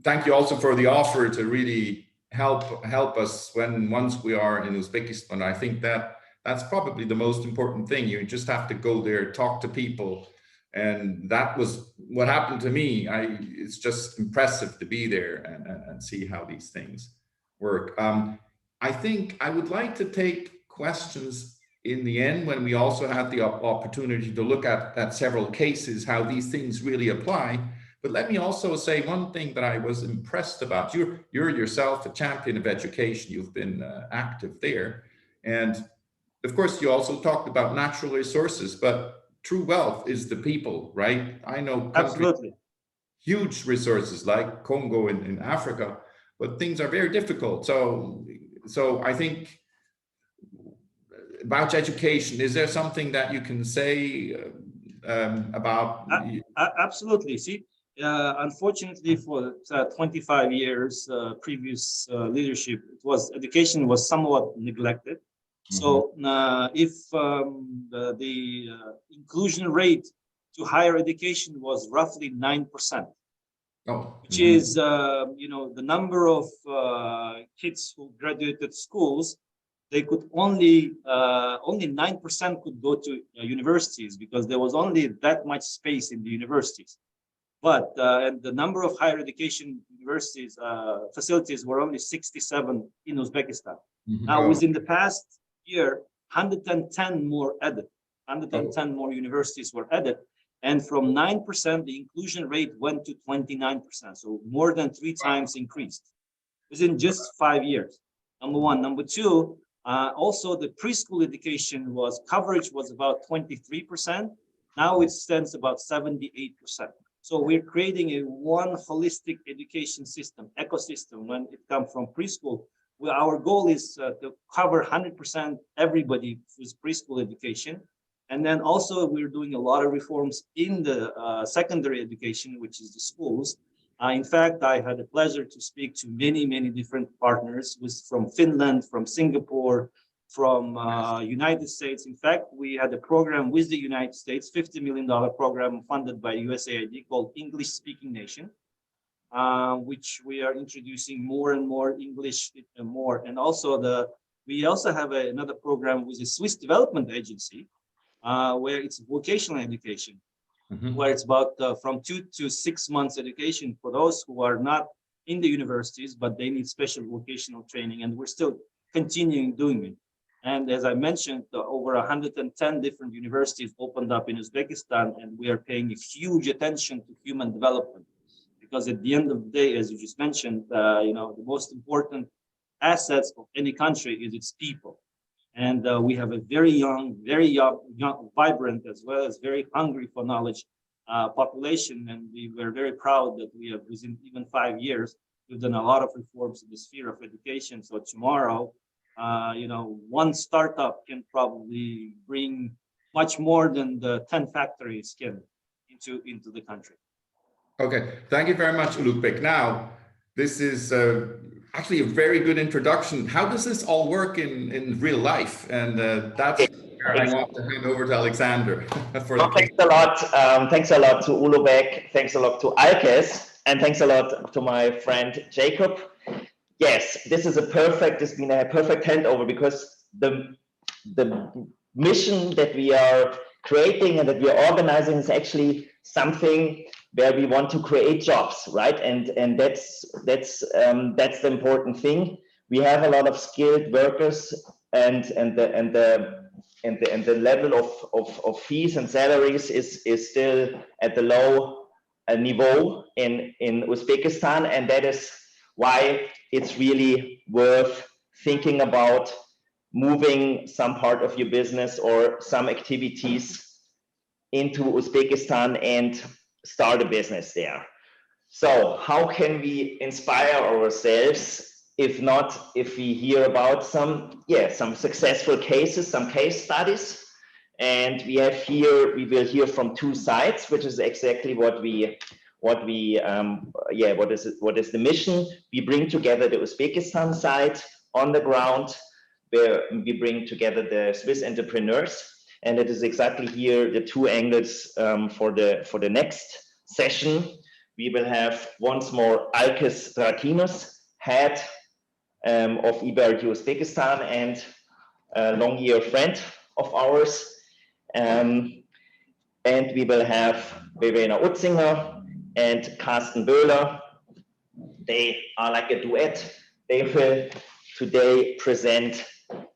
thank you also for the offer to really help us once we are in Uzbekistan. I think that's probably the most important thing. You just have to go there, talk to people. And that was what happened to me. It's just impressive to be there and see how these things work. I think I would like to take questions in the end, when we also have the opportunity to look at several cases, how these things really apply. But let me also say one thing that I was impressed about. You're yourself a champion of education. You've been active there. And of course, you also talked about natural resources, but true wealth is the people, right? I know countries, Absolutely. huge resources like Congo in Africa, but things are very difficult. So I think about education, is there something that you can say about? Absolutely. See, unfortunately, for 25 years, previous leadership, education was somewhat neglected. So if the inclusion rate to higher education was roughly 9%, which is the number of kids who graduated schools, they could only 9% could go to universities because there was only that much space in the universities. But and the number of higher education universities facilities were only 67 in Uzbekistan. Now, within the past year, 110 more added, 110 more universities were added. And from 9%, the inclusion rate went to 29%. So more than 3 times increased within just 5 years. Number one. Number two, also the preschool education coverage was about 23%. Now it stands about 78%. So we're creating one holistic education system, ecosystem when it comes from preschool. Well, our goal is to cover 100% everybody with preschool education. And then also we're doing a lot of reforms in the secondary education, which is the schools. In fact, I had the pleasure to speak to many, many different partners from Finland, from Singapore, from United States. In fact, we had a program with the United States, $50 million program funded by USAID called English Speaking Nation, which we are introducing more and more English more. And also we also have another program with the Swiss Development Agency, where it's vocational education, where it's about from 2 to 6 months education for those who are not in the universities, but they need special vocational training. And we're still continuing doing it. And as I mentioned, over 110 different universities opened up in Uzbekistan, and we are paying huge attention to human development. Because at the end of the day, as you just mentioned, the most important assets of any country is its people. And we have a very young, vibrant, as well as very hungry for knowledge population. And we were very proud that we have, within even 5 years, we've done a lot of reforms in the sphere of education. So tomorrow, one startup can probably bring much more than the 10 factories can into the country. Okay, thank you very much, Ulukbek. Now, this is actually a very good introduction. How does this all work in real life? And that's where I want to hand over to Alexander. Thanks a lot. Thanks a lot to Ulukbek. Thanks a lot to Alkes. And thanks a lot to my friend Jakob. Yes, this is it's been a perfect handover, because the mission that we are creating and that we are organizing is actually something where we want to create jobs, right? And that's the important thing. We have a lot of skilled workers, and the level of fees and salaries is still at the low niveau in Uzbekistan, and that is why it's really worth thinking about moving some part of your business or some activities into Uzbekistan and start a business there. So how can we inspire ourselves if we hear about some successful cases, some case studies? And we will hear from 2 sides, which is exactly what is the mission. We bring together the Uzbekistan side on the ground, where we bring together the Swiss entrepreneurs, and it is exactly here the 2 angles for the next session. We will have once more Alkes Drakinos, head of EBRD Uzbekistan and a long-year friend of ours, and we will have Verena Utzinger and Carsten Böhler. They are like a duet. They will today present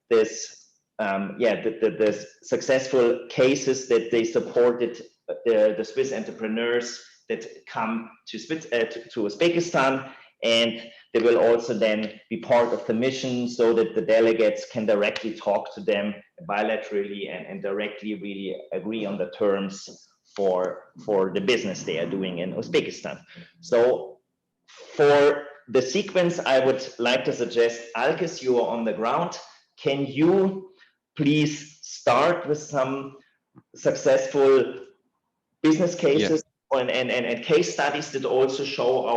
this, the successful cases that they supported the Swiss entrepreneurs that come to Uzbekistan, and they will also then be part of the mission so that the delegates can directly talk to them bilaterally and directly really agree on the terms for the business they are doing in Uzbekistan. So for the sequence, I would like to suggest, Alkis, you are on the ground. Can you please start with some successful business cases and case studies that also show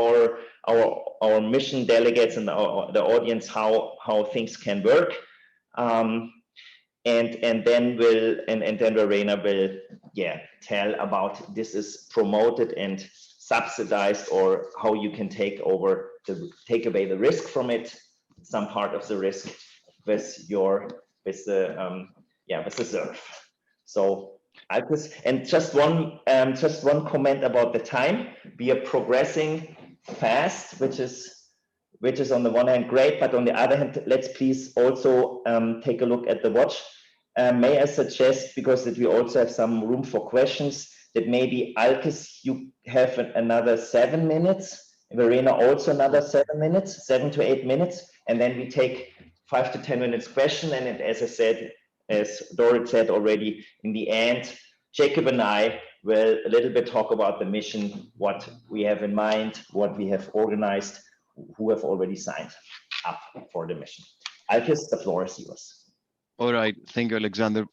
our mission delegates and the audience how things can work, and then Verena will tell about this is promoted and subsidized, or how you can take away the risk from it, some part of the risk with the SURF. So and just one comment about the time. We are progressing fast, which is on the one hand great, but on the other hand, let's please also take a look at the watch. May I suggest, because that we also have some room for questions, that maybe Alkis, you have another 7 minutes, Verena also another 7 minutes, 7 to 8 minutes, and then we take 5 to 10 minutes question. And as I said, as Dorit said already, in the end, Jakob and I will a little bit talk about the mission, what we have in mind, what we have organized, who have already signed up for the mission. Alkis, the floor is yours. All right, thank you, Alexander.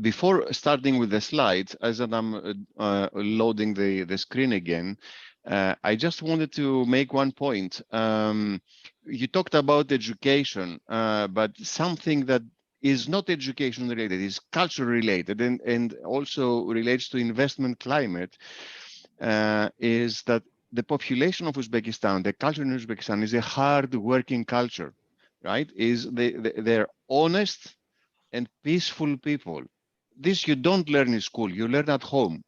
Before starting with the slides, as I'm loading the screen again, I just wanted to make one point. You talked about education, but something that is not education related, is culture related, and also relates to investment climate, is that the population of Uzbekistan, the culture in Uzbekistan is a hard working culture, right? They're honest and peaceful people. This you don't learn in school, you learn at home.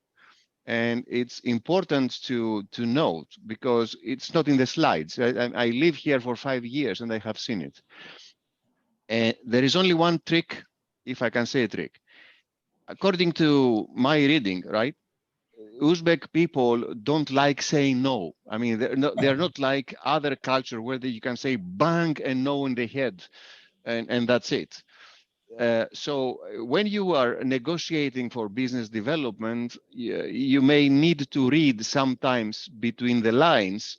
And it's important to note, because it's not in the slides. I live here for 5 years and I have seen it. And there is only one trick, if I can say a trick. According to my reading, right? Uzbek people don't like saying no. I mean, they're not like other culture where you can say bang and no in the head, and that's it. So when you are negotiating for business development, you may need to read sometimes between the lines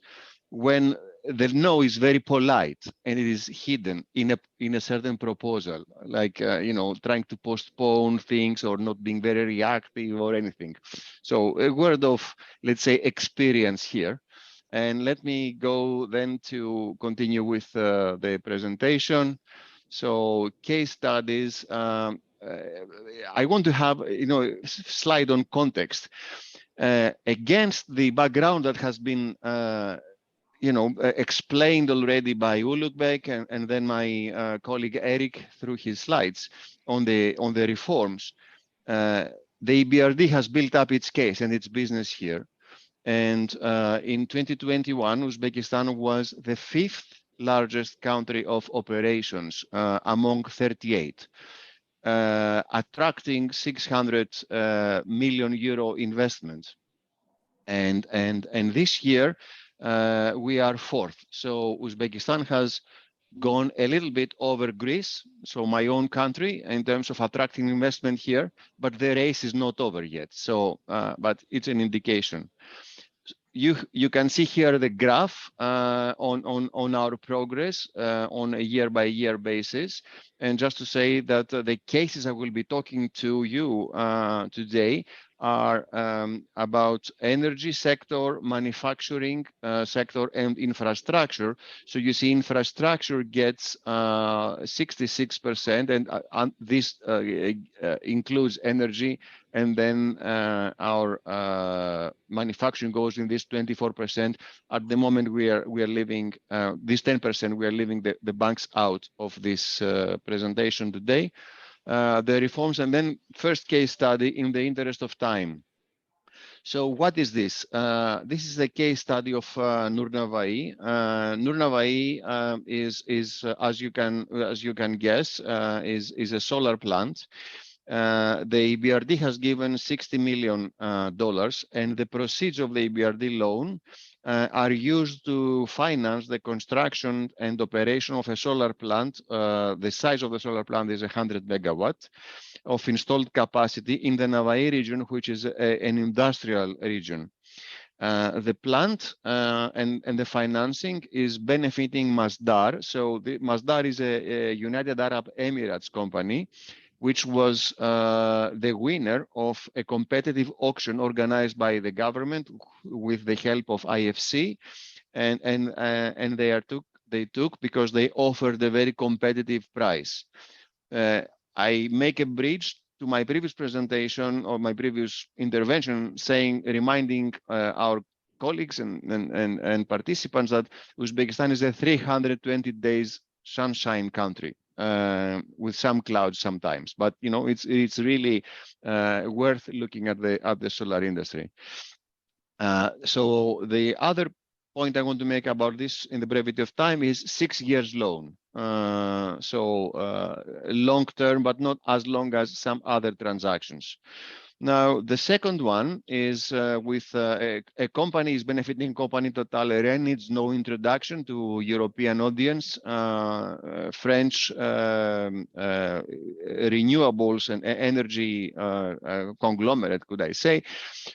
when the no is very polite and it is hidden in a certain proposal, like trying to postpone things or not being very reactive or anything. So a word of, let's say, experience here. And let me go then to continue with the presentation. So case studies. I want to have slide on context against the background that has been explained already by Ulukbek and then my colleague Eric through his slides on the reforms. The EBRD has built up its case and its business here. And in 2021, Uzbekistan was the 5th largest country of operations among 38, attracting 600 million euro investment. And this year we are 4th. So Uzbekistan has gone a little bit over Greece, so my own country, in terms of attracting investment here, but the race is not over yet. So, but it's an indication. You can see here the graph on our progress on a year-by-year basis. And just to say that the cases I will be talking to you today are about energy sector, manufacturing sector, and infrastructure. So you see infrastructure gets 66%, and this includes energy, and then our manufacturing goes in this 24%. At the moment we are leaving this 10%, we are leaving the banks out of this presentation today. The reforms, and then first case study in the interest of time. So what is this? This is a case study of Nurnavai. Nurnavai is as you can guess, is a solar plant. The EBRD has given $60 million, and the proceeds of the EBRD loan are used to finance the construction and operation of a solar plant. The size of the solar plant is 100 megawatt of installed capacity in the Navai region, which is an industrial region. The plant and the financing is benefiting Masdar. So the Masdar is a United Arab Emirates company, which was the winner of a competitive auction organized by the government with the help of IFC, and they took because they offered a very competitive price. I make a bridge to my previous presentation or my previous intervention, reminding our colleagues and participants that Uzbekistan is a 320 days sunshine country. With some clouds sometimes, but it's really worth looking at the solar industry. So the other point I want to make about this in the brevity of time is 6 years loan. Long term, but not as long as some other transactions. Now, the second one is with a company is benefiting company Total Eren. Needs no introduction to European audience. French renewables and energy conglomerate, could I say.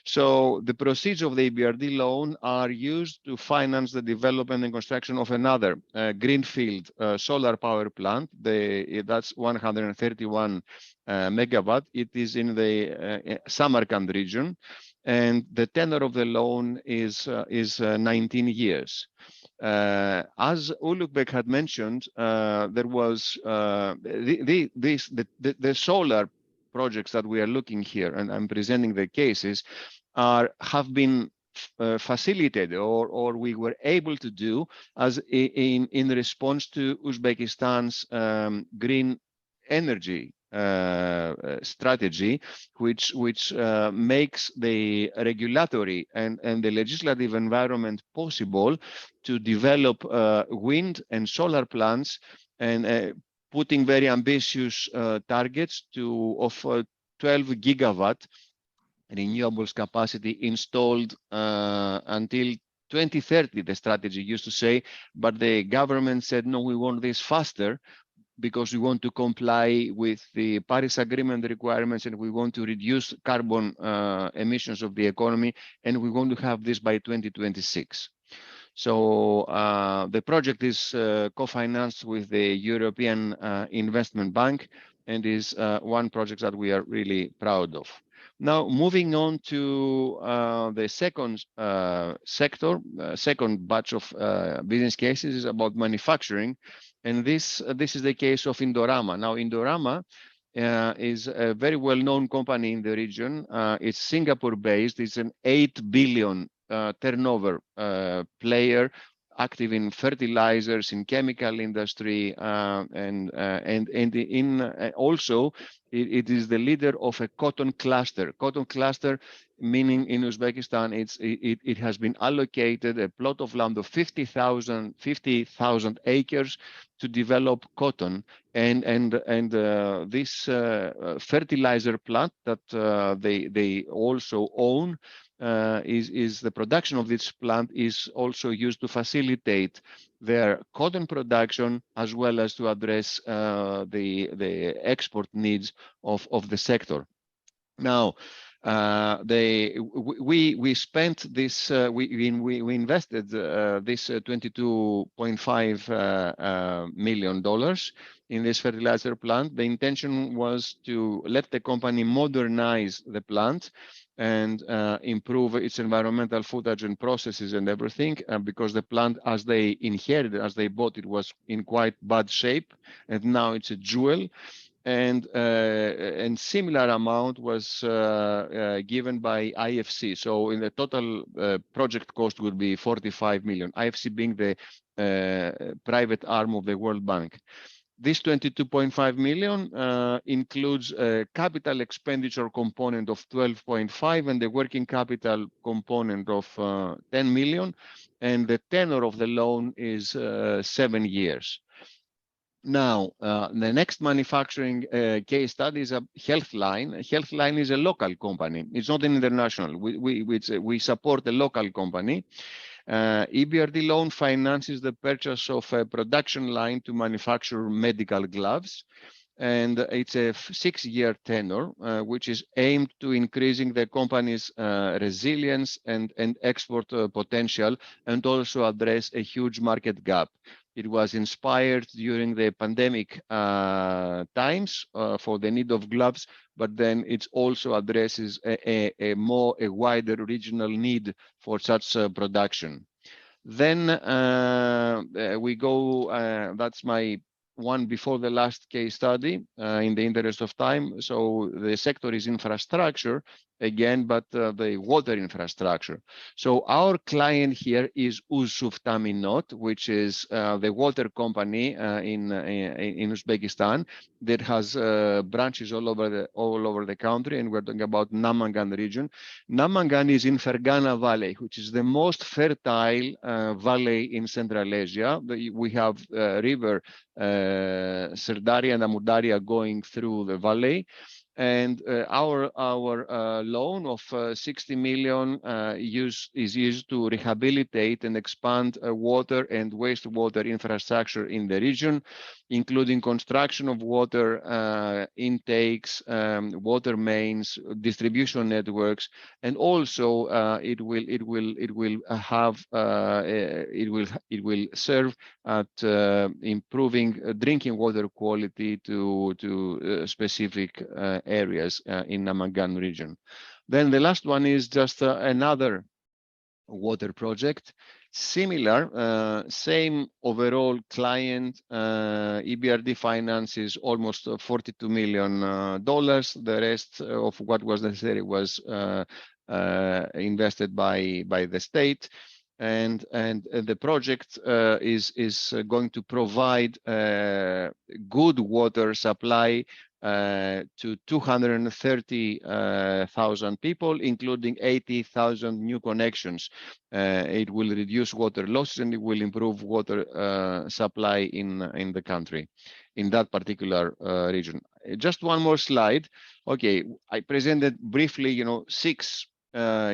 So the proceeds of the EBRD loan are used to finance the development and construction of another greenfield solar power plant. That's 131 megawatt. It is in the Samarkand region, and the tenor of the loan is 19 years. As Ulukbek had mentioned, there was the solar projects that we are looking here, and I'm presenting the cases, have been facilitated or we were able to do as in response to Uzbekistan's green energy strategy, which makes the regulatory and the legislative environment possible to develop wind and solar plants, and putting very ambitious targets of 12 gigawatt renewables capacity installed until 2030, the strategy used to say, but the government said, no, we want this faster, because we want to comply with the Paris Agreement requirements, and we want to reduce carbon emissions of the economy, and we want to have this by 2026. So the project is co-financed with the European Investment Bank, and is one project that we are really proud of. Now, moving on to the second sector, second batch of business cases is about manufacturing. And this is the case of Indorama. Now, Indorama is a very well-known company in the region. It's Singapore-based. It's an 8 billion turnover player, active in fertilizers, in chemical industry, and also it is the leader of a cotton cluster. Cotton cluster, meaning in Uzbekistan, it has been allocated a plot of land of 50,000 acres to develop cotton, and this fertilizer plant that they also own. Is the production of this plant is also used to facilitate their cotton production, as well as to address the export needs of the sector. Now, we spent this, we invested this $22.5 million in this fertilizer plant. The intention was to let the company modernize the plant and improve its environmental footage and processes and everything, because the plant, as they inherited, as they bought it, was in quite bad shape, and now it's a jewel. And similar amount was given by IFC. So in the total project cost would be 45 million, IFC being the private arm of the World Bank. This 22.5 million includes a capital expenditure component of 12.5 and the working capital component of 10 million. And the tenor of the loan is 7 years. Now, the next manufacturing case study is a Healthline. Healthline is a local company. It's not an international. We support a local company. EBRD loan finances the purchase of a production line to manufacture medical gloves. And it's a 6-year tenure, which is aimed to increasing the company's resilience and export potential, and also address a huge market gap. It was inspired during the pandemic times for the need of gloves, but then it also addresses a wider regional need for such production. Then we go, that's my one before the last case study in the interest of time. So the sector is infrastructure again, but the water infrastructure. So our client here is Uzbekistan, which is the water company in Uzbekistan that has branches all over the country, and we're talking about Namangan region. Namangan is in Fergana Valley, which is the most fertile valley in Central Asia. We have river Sirdarya and Amudarya going through the valley. And our loan of 60 million is used to rehabilitate and expand water and wastewater infrastructure in the region, including construction of water intakes, water mains, distribution networks, and also it will serve at improving drinking water quality to specific areas in Namangan region. Then the last one is just another water project, similar, same overall client. EBRD finances almost $42 million. The rest of what was necessary was invested by the state. And the project is going to provide good water supply to 230,000 people, including 80,000 new connections. It will reduce water losses and it will improve water supply in the country, in that particular region. Just one more slide. Okay, I presented briefly, 6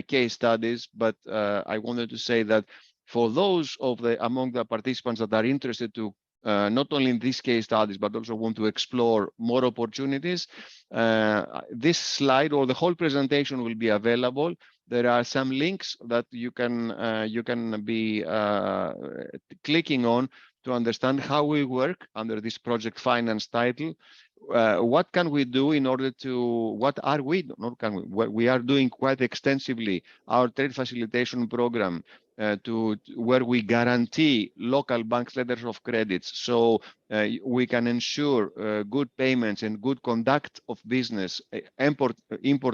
case studies, but I wanted to say that for those among the participants that are interested to not only in these case studies, but also want to explore more opportunities, this slide or the whole presentation will be available. There are some links that you can be clicking on to understand how we work under this project finance title. What can we do in order to, we are doing quite extensively our trade facilitation program to where we guarantee local banks letters of credits, so we can ensure good payments and good conduct of business, import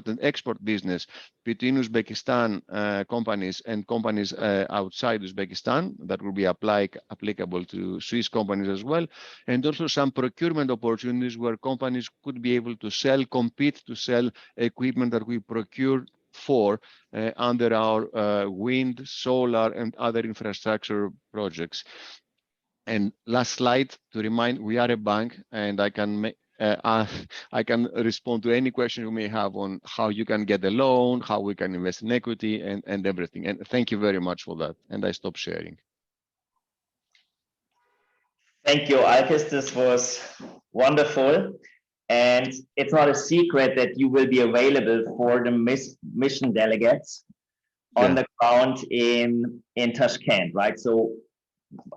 and export business between Uzbekistan companies and companies outside Uzbekistan. That will be applicable to Swiss companies as well, and also some procurement opportunities where companies could be able to compete to sell equipment that we procure for under our wind, solar, and other infrastructure projects. And last slide to remind, we are a bank, and I can respond to any question you may have on how you can get a loan, how we can invest in equity, and everything. And thank you very much for that. And I stop sharing. Thank you, Alkis. This was wonderful. And it's not a secret that you will be available for the mission delegates on the ground in Tashkent, right? So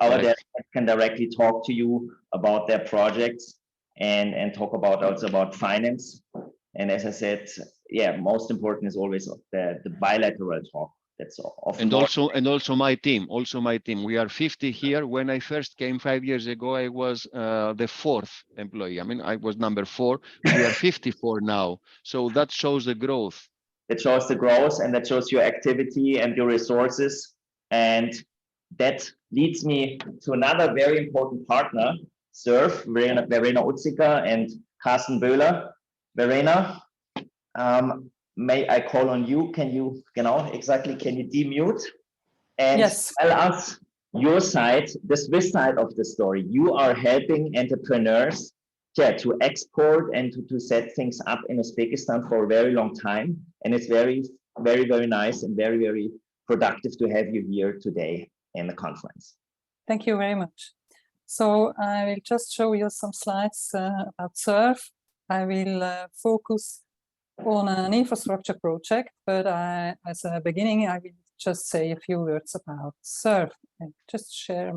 our delegates can directly talk to you about their projects and talk also about finance. And as I said, yeah, most important is always the bilateral talk. That's all. And also my team. We are 50 here. When I first came 5 years ago, I was the 4th employee. I mean, I was number 4. We are 54 now. So that shows the growth. It shows the growth, and that shows your activity and your resources. And that leads me to another very important partner, SURF, Verena Utzika and Carsten Böhler. Verena, may I call on you? Can you, can you demute and tell us your side, the Swiss side of the story? You are helping entrepreneurs to export and to set things up in Uzbekistan for a very long time. And it's very, very, very nice and very, very productive to have you here today in the conference. Thank you very much. So I will just show you some slides about SURF. I will focus on an infrastructure project, but as a beginning, I will just say a few words about SURF. And just share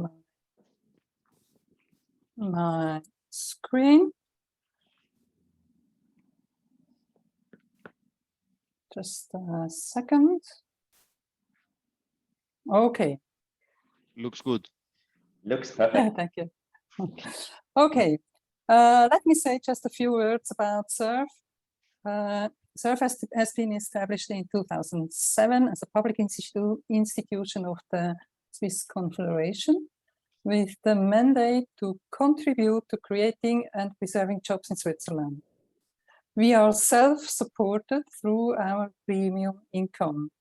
my screen. Just a second. Okay. Looks good. Looks perfect. Thank you. Okay. Let me say just a few words about SURF. SURF has been established in 2007 as a public institution of the Swiss Confederation with the mandate to contribute to creating and preserving jobs in Switzerland. We are self-supported through our premium income.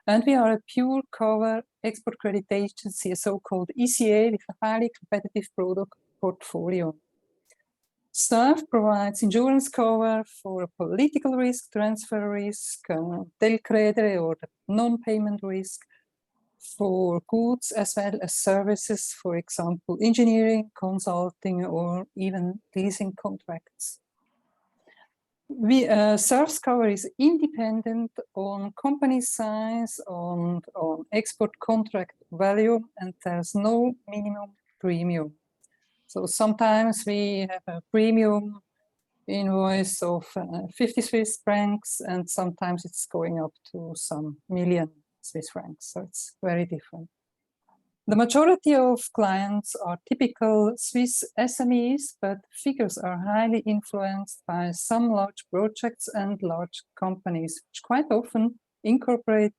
And we are a pure cover export credit agency, a so-called ECA with a highly competitive product portfolio. SURF provides insurance cover for political risk, transfer risk, Teilcredere or the non-payment risk, for goods as well as services, for example, engineering, consulting, or even leasing contracts. SURF's cover is independent on company size, on export contract value, and there's no minimum premium. So sometimes we have a premium invoice of 50 Swiss francs, and sometimes it's going up to some million Swiss francs. So it's very different. The majority of clients are typical Swiss SMEs, but figures are highly influenced by some large projects and large companies, which quite often incorporate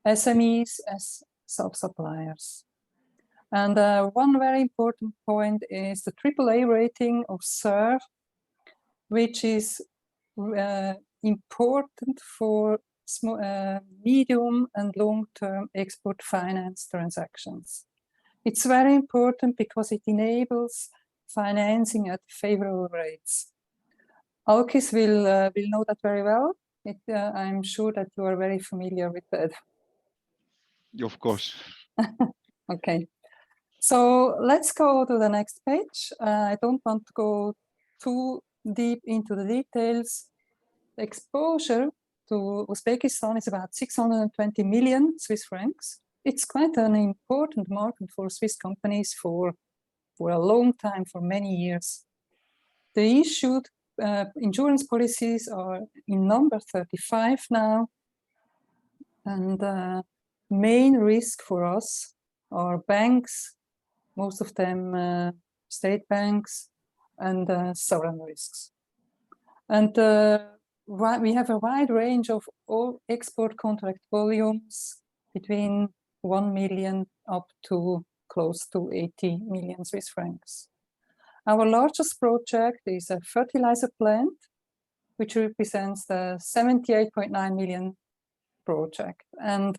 SMEs as sub-suppliers. And one very important point is the AAA rating of SURF, which is important for small, medium and long-term export finance transactions. It's very important because it enables financing at favorable rates. Alkis will know that very well. I'm sure that you are very familiar with that. Of course. Okay. So let's go to the next page. I don't want to go too deep into the details. The exposure to Uzbekistan is about 620 million Swiss francs. It's quite an important market for Swiss companies for a long time, for many years. The issued insurance policies are in number 35 now. And main risk for us are banks, most of them state banks, and sovereign risks. And we have a wide range of all export contract volumes between 1 million up to close to 80 million Swiss francs. Our largest project is a fertilizer plant, which represents the 78.9 million project. And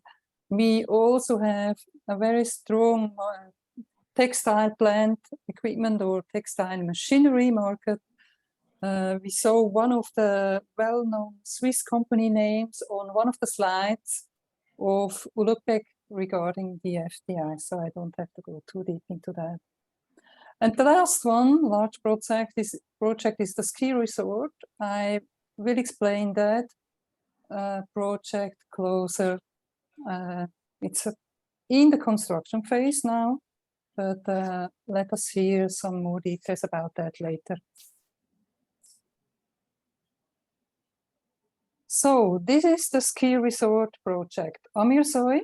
we also have a very strong textile plant equipment or textile machinery market. We saw one of the well-known Swiss company names on one of the slides of Uzbek regarding the FDI, so I don't have to go too deep into that. And the last one, large project is the ski resort. I will explain that project closer. It's in the construction phase now, but let us hear some more details about that later. So this is the ski resort project, Amirsoy.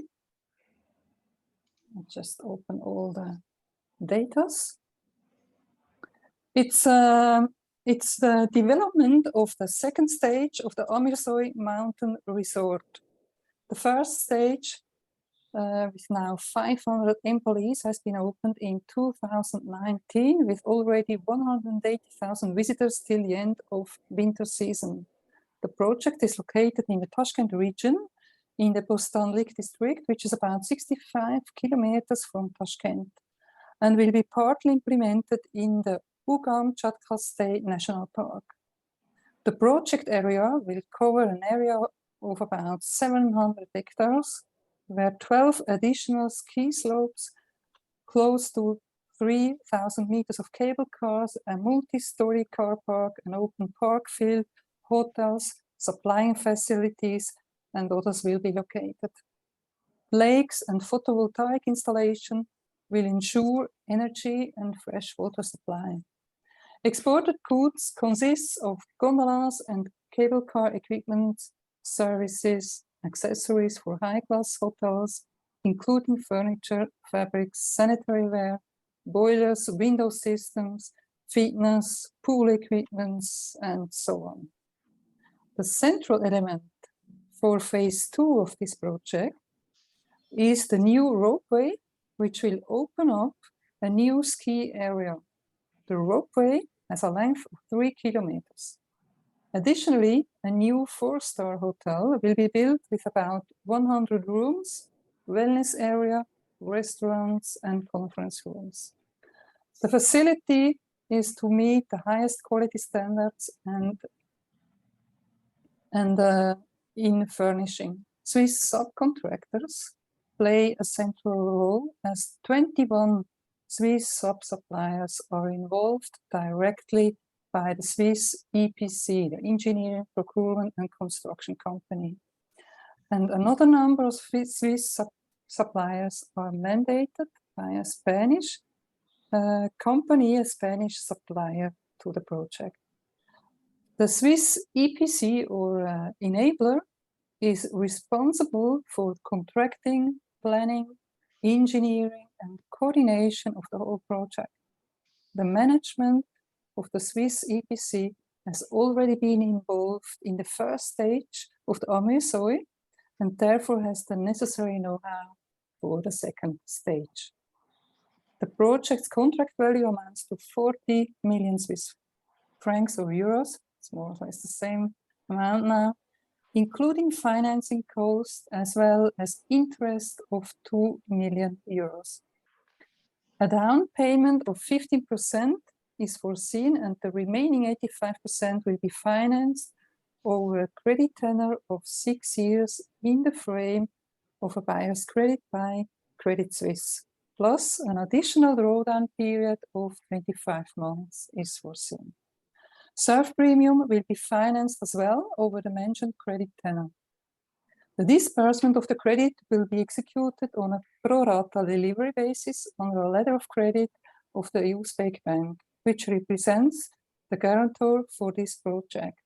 I'll just open all the datas. It's the development of the second stage of the Amirsoy mountain resort. The first stage, with now 500 employees, has been opened in 2019 with already 180,000 visitors till the end of winter season. The project is located in the Tashkent region in the Bostanlik district, which is about 65 kilometers from Tashkent, and will be partly implemented in the Ugam-Chatkal State National Park. The project area will cover an area of about 700 hectares where 12 additional ski slopes, close to 3,000 meters of cable cars, a multi-story car park, an open park field, hotels, supplying facilities, and others will be located. Lakes and photovoltaic installation will ensure energy and fresh water supply. Exported goods consists of gondolas and cable car equipment, services, accessories for high-class hotels, including furniture, fabrics, sanitary ware, boilers, window systems, fitness, pool equipments, and so on. The central element for phase 2 of this project is the new ropeway, which will open up a new ski area. The ropeway has a length of 3 kilometers. Additionally, a new 4-star hotel will be built with about 100 rooms, wellness area, restaurants, and conference rooms. The facility is to meet the highest quality standards and in furnishing. Swiss subcontractors play a central role as 21 Swiss sub-suppliers are involved directly by the Swiss EPC, the Engineering, Procurement and Construction Company. And another number of Swiss suppliers are mandated by a Spanish company, a Spanish supplier to the project. The Swiss EPC or enabler is responsible for contracting, planning, engineering and coordination of the whole project. The management of the Swiss EPC has already been involved in the first stage of the AMESOI and therefore has the necessary know-how for the second stage. The project's contract value amounts to 40 million Swiss francs or euros. It's more or less the same amount now, including financing costs as well as interest of 2 million euros. A down payment of 15% is foreseen and the remaining 85% will be financed over a credit tenor of 6 years in the frame of a buyer's credit by Credit Suisse, plus an additional drawdown period of 25 months is foreseen. SURF premium will be financed as well over the mentioned credit tenor. The disbursement of the credit will be executed on a pro rata delivery basis under a letter of credit of the Uzbek bank, which represents the guarantor for this project,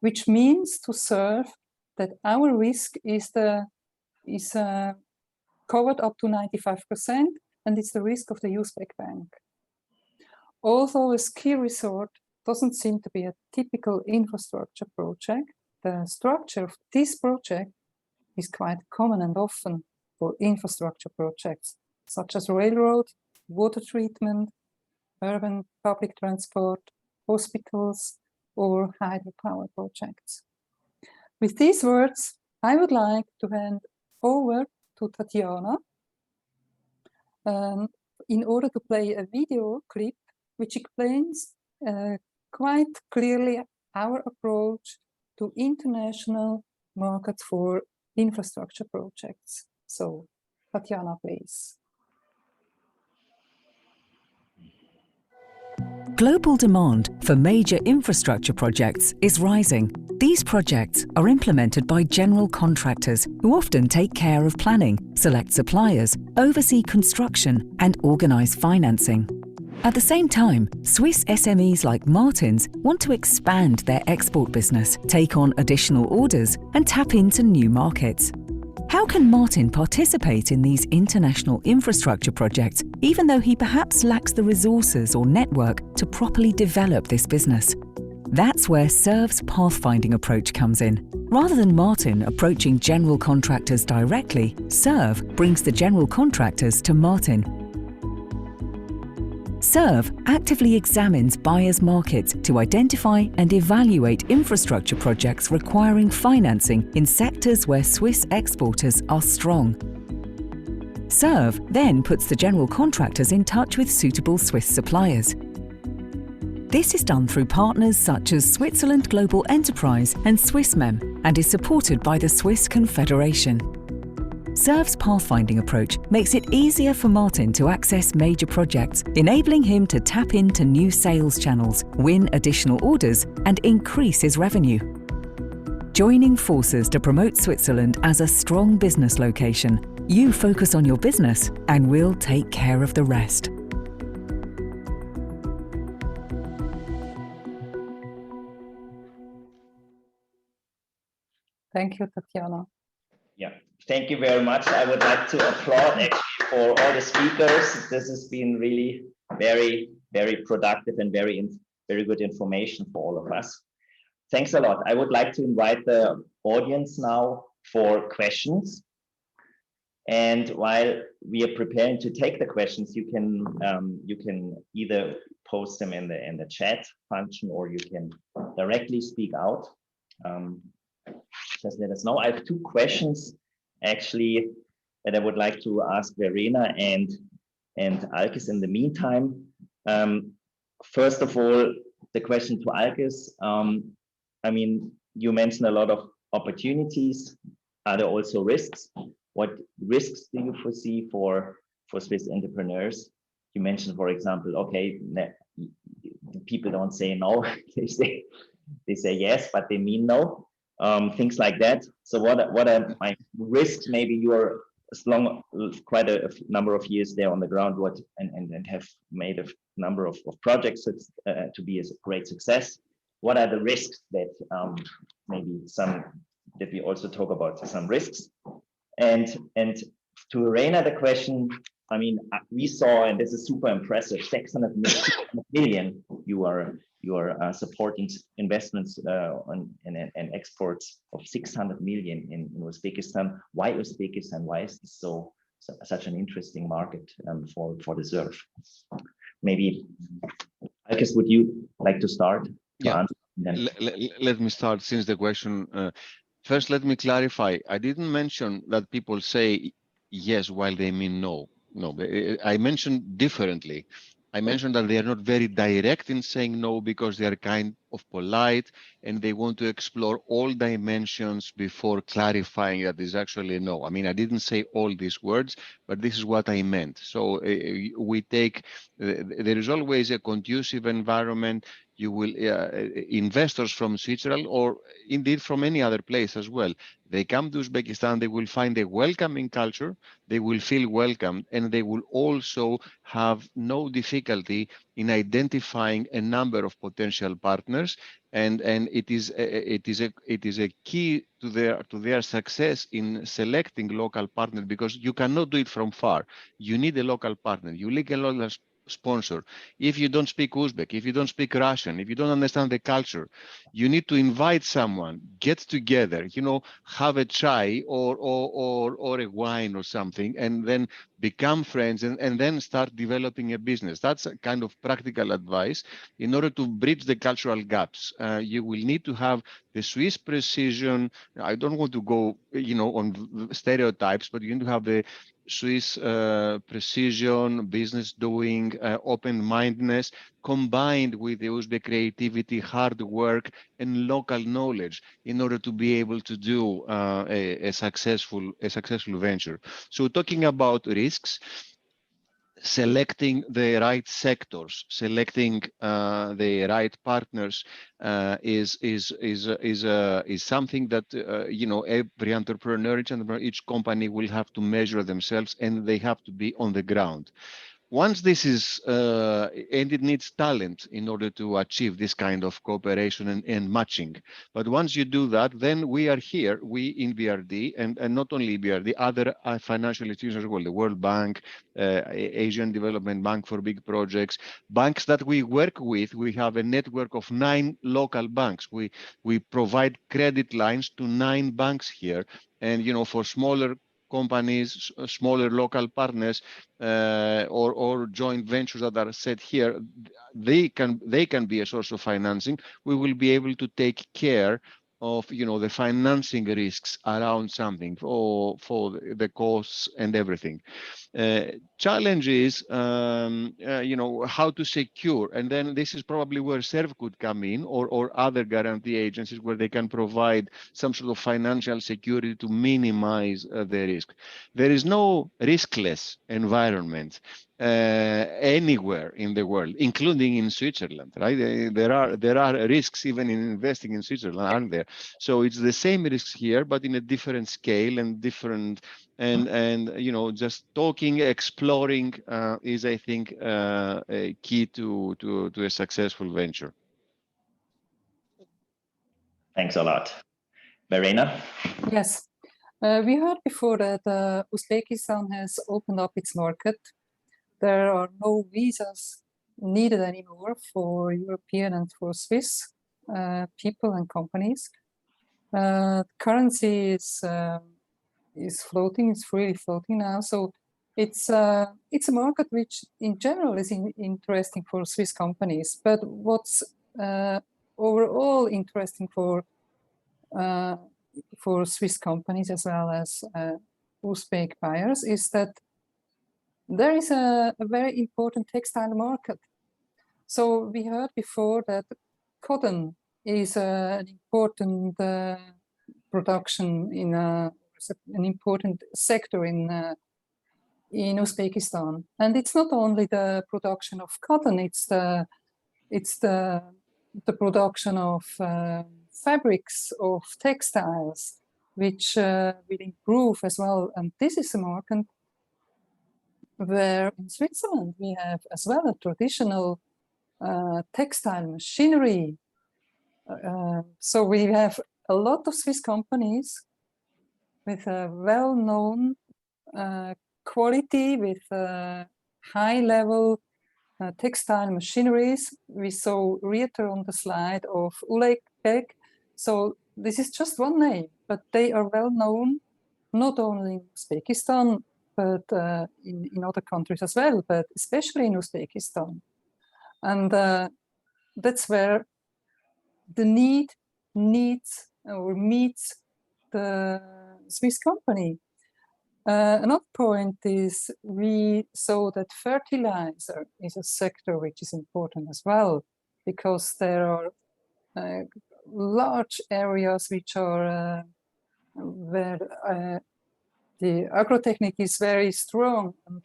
which means to SURF that our risk is covered up to 95%, and it's the risk of the Uzbek bank. Although a ski resort doesn't seem to be a typical infrastructure project, the structure of this project is quite common and often for infrastructure projects, such as railroad, water treatment, urban public transport, hospitals, or hydropower projects. With these words, I would like to hand over to Tatiana in order to play a video clip which explains quite clearly our approach to international markets for infrastructure projects. So, Tatiana, please. Global demand for major infrastructure projects is rising. These projects are implemented by general contractors who often take care of planning, select suppliers, oversee construction, and organize financing. At the same time, Swiss SMEs like Martin's want to expand their export business, take on additional orders, and tap into new markets. How can Martin participate in these international infrastructure projects, even though he perhaps lacks the resources or network to properly develop this business? That's where SURF's pathfinding approach comes in. Rather than Martin approaching general contractors directly, SURF brings the general contractors to Martin. SURF actively examines buyers' markets to identify and evaluate infrastructure projects requiring financing in sectors where Swiss exporters are strong. SURF then puts the general contractors in touch with suitable Swiss suppliers. This is done through partners such as Switzerland Global Enterprise and Swissmem and is supported by the Swiss Confederation. SERV's pathfinding approach makes it easier for Martin to access major projects, enabling him to tap into new sales channels, win additional orders, and increase his revenue. Joining forces to promote Switzerland as a strong business location, you focus on your business and we'll take care of the rest. Thank you, Tatjana. Yeah, thank you very much. I would like to applaud actually for all the speakers. This has been really very, very productive and very good information for all of us. Thanks a lot. I would like to invite the audience now for questions. And while we are preparing to take the questions, you can either post them in the chat function or you can directly speak out. Just let us know. I have two questions actually that I would like to ask Verena and Alkis in the meantime. First of all, the question to Alkis. I mean, you mentioned a lot of opportunities. Are there also risks? What risks do you foresee for Swiss entrepreneurs? You mentioned, for example, okay, people don't say no, they say yes, but they mean no. Things like that. So what are my risks? Maybe you are quite a number of years there on the ground, and have made a number of projects to be a great success. What are the risks that maybe that we also talk about some risks? And to Verena, the question, I mean, we saw, and this is super impressive, 600 million you are supporting investments and exports of 600 million in Uzbekistan. Why Uzbekistan? Why is this such an interesting market for the SERV? Maybe, Alkis, would you like to start? Yeah, let me start since the question. First, let me clarify. I didn't mention that people say yes while they mean no. No, I mentioned differently. I mentioned that they are not very direct in saying no because they are kind of polite and they want to explore all dimensions before clarifying that is actually no. I mean, I didn't say all these words, but this is what I meant. So we take, there is always a conducive environment. You will, investors from Switzerland or indeed from any other place as well, they come to Uzbekistan, they will find a welcoming culture, they will feel welcomed, and they will also have no difficulty in identifying a number of potential partners. And it is a key to their success in selecting local partners, because you cannot do it from far. You need a local partner. You need a local sponsor. If you don't speak Uzbek, if you don't speak Russian, if you don't understand the culture, you need to invite someone, get together, you know, have a chai or a wine or something, and then become friends and then start developing a business. That's a kind of practical advice. In order to bridge the cultural gaps, you will need to have the Swiss precision. I don't want to go, you know, on stereotypes, but you need to have the Swiss precision, business doing, open-mindedness, combined with the Uzbek creativity, hard work, and local knowledge in order to be able to do a successful venture. So talking about risks, selecting the right sectors, selecting the right partners is something that you know, every entrepreneur, each company will have to measure themselves, and they have to be on the ground. Once this is, and it needs talent in order to achieve this kind of cooperation and matching. But once you do that, then we are here, we in BRD, and not only BRD, other financial institutions as well, the World Bank, Asian Development Bank for big projects, banks that we work with. We have a network of 9 local banks. We provide credit lines to 9 banks here. And, you know, for smaller companies, smaller local partners, or joint ventures that are set here, they can be a source of financing. We will be able to take care of, you know, the financing risks around something for the costs and everything. Challenge is, how to secure, and then this is probably where SERV could come in, or other guarantee agencies where they can provide some sort of financial security to minimize the risk. There is no riskless environment anywhere in the world, including in Switzerland, right? There are risks even in investing in Switzerland, aren't there? So it's the same risks here, but in a different scale and different. And just talking, exploring is, I think, a key to a successful venture. Thanks a lot. Verena? Yes, we heard before that Uzbekistan has opened up its market. There are no visas needed anymore for European and for Swiss people and companies. Currency is floating, it's freely floating now. So it's a market which in general is interesting for Swiss companies. But what's overall interesting for Swiss companies as well as Uzbek buyers is that there is a very important textile market. So we heard before that cotton is an important production in an important sector in Uzbekistan, and it's not only the production of cotton; it's the production of fabrics, of textiles, which will improve as well. And this is a market where in Switzerland we have as well a traditional textile machinery. So we have a lot of Swiss companies with a well-known quality, with high-level textile machineries. We saw Rieter on the slide of Uzbek. So this is just one name, but they are well-known not only in Uzbekistan, but in other countries as well, but especially in Uzbekistan. And that's where the need meets the Swiss company. Another point is we saw that fertilizer is a sector which is important as well, because there are large areas which are where the agrotechnic is very strong, and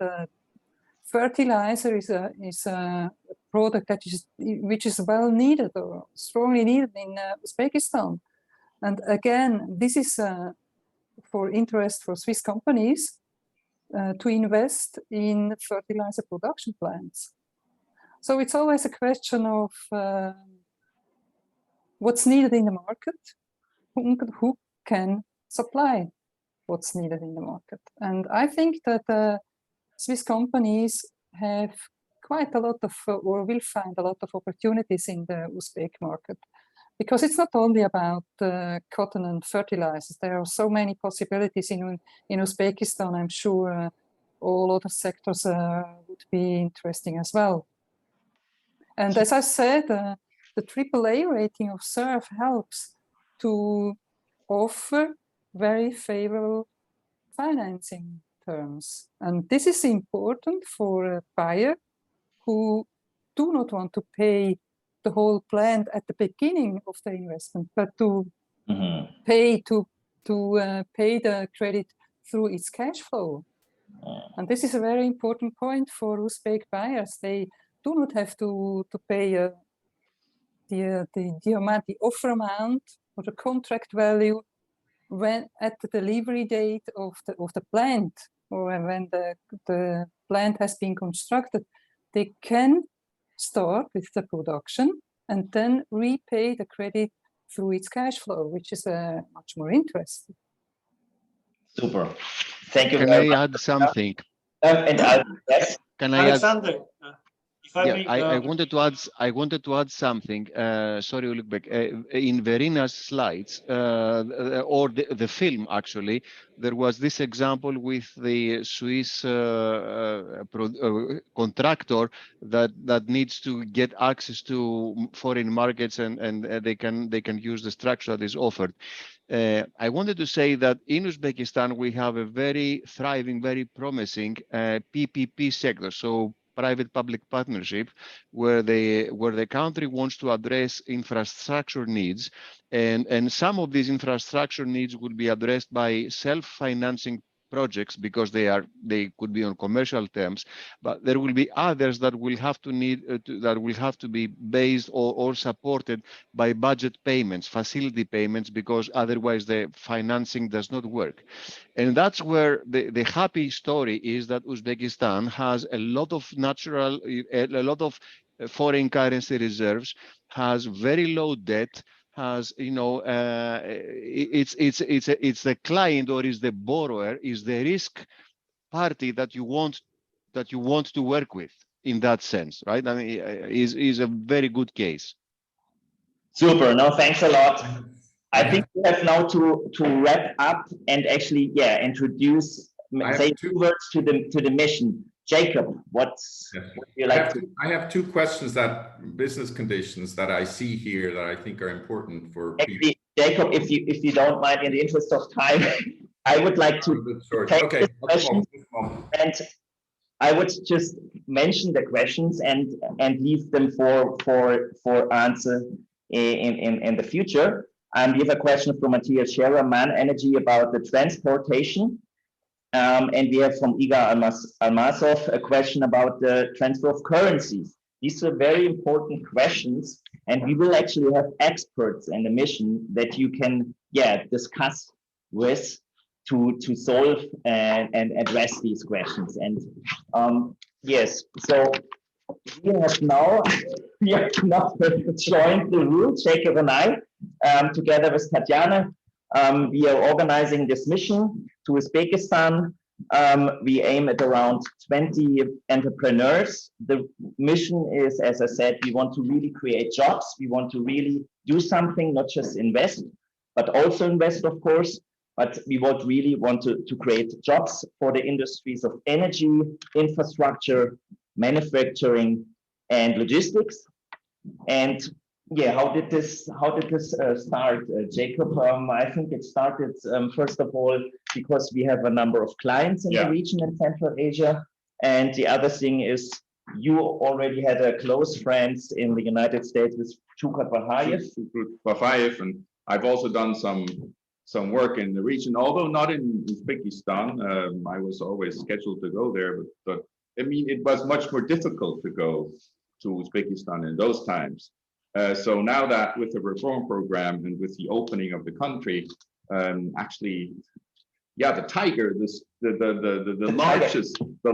fertilizer is a product that which is well needed or strongly needed in Uzbekistan. And again, this is for interest for Swiss companies to invest in fertilizer production plants. So it's always a question of what's needed in the market, who can supply what's needed in the market. And I think that Swiss companies have quite a lot of, or will find a lot of opportunities in the Uzbek market, because it's not only about cotton and fertilizers. There are so many possibilities in Uzbekistan. I'm sure all other sectors would be interesting as well. And as I said, the AAA rating of SERV helps to offer very favorable financing terms. And this is important for a buyer who do not want to pay the whole plant at the beginning of the investment, but to pay the credit through its cash flow. And this is a very important point for Uzbek buyers. They do not have to pay the offer amount or the contract value when at the delivery date of the plant, or when the plant has been constructed. They can start with the production and then repay the credit through its cash flow, which is much more interesting. Super. Thank you. Can I add something? Yes. Can I Alexander, I wanted to add something. Sorry, Ulukbek. In Verena's slides, or the film actually, there was this example with the Swiss contractor that needs to get access to foreign markets, and they can use the structure that is offered. I wanted to say that in Uzbekistan, we have a very thriving, very promising PPP sector. So private-public partnership, where the country wants to address infrastructure needs, and some of these infrastructure needs would be addressed by self-financing projects because they could be on commercial terms, but there will be others that will have to be based or supported by budget payments, facility payments, because otherwise the financing does not work. And that's where the happy story is, that Uzbekistan has a lot of foreign currency reserves, has very low debt, has, it's the client, or is the borrower, is the risk party that you want to work with in that sense, right? I mean, is a very good case. Super. No, thanks a lot. I think we have now to wrap up and actually, introduce, say 2 words to the mission. Jakob, what you like to? I have 2 questions, business conditions that I see here that I think are important for people. Jakob, if you don't mind, in the interest of time, I would like to take this question, and I would just mention the questions and leave them for answer in the future. And we have a question from Matthias Scherer, Man Energy, about the transportation. And we have from Iga Almasov a question about the transfer of currencies. These are very important questions, and we will actually have experts in the mission that you can discuss with to solve and address these questions. And yes, so we have now joined the room, Jakob and I, together with Tatjana. We are organizing this mission to Uzbekistan. We aim at around 20 entrepreneurs. The mission is, as I said, we want to really create jobs. We want to really do something, not just invest, but also invest, of course. But we really want to create jobs for the industries of energy, infrastructure, manufacturing, and logistics. And how did this start, Jakob? I think it started first of all because we have a number of clients in the region in Central Asia, and the other thing is you already had a close friends in the United States with Shavkat Mirziyoyev, and I've also done some work in the region, although not in Uzbekistan. I was always scheduled to go there, but I mean, it was much more difficult to go to Uzbekistan in those times. So now that with the reform program and with the opening of the country, actually, the tiger, the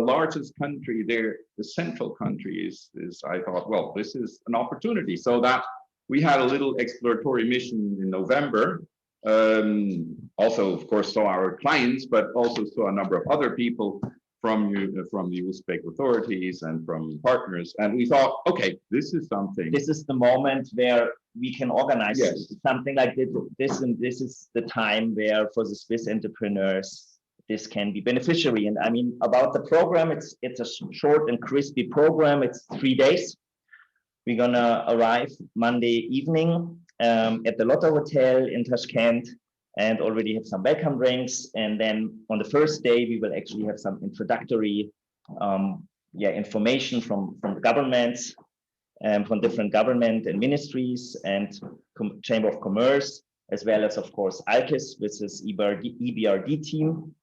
largest country there, the central country is I thought, well, this is an opportunity. So that we had a little exploratory mission in November. Also, of course, saw our clients, but also saw a number of other people from the Uzbek authorities and from partners, and we thought, okay, this is something. This is the moment where we can organize something like this, and this is the time where, for the Swiss entrepreneurs, this can be beneficiary. And I mean, about the program, it's a short and crispy program. It's 3 days. We're gonna arrive Monday evening at the Lotte Hotel in Tashkent, and already have some welcome drinks. And then on the first day, we will actually have some introductory information from governments, from different government and ministries and Chamber of Commerce, as well as, of course, ALKIS with this EBRD team.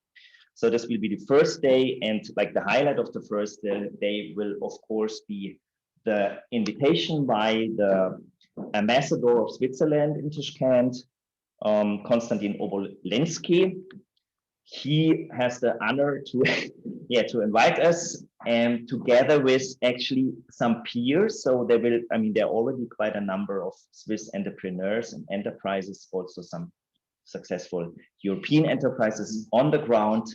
So this will be the first day, and like the highlight of the first day will, of course, be the invitation by the ambassador of Switzerland in Tashkent, Konstantin Obolensky. He has the honor to invite us, and together with actually some peers. So there are already quite a number of Swiss entrepreneurs and enterprises, also some successful European enterprises on the ground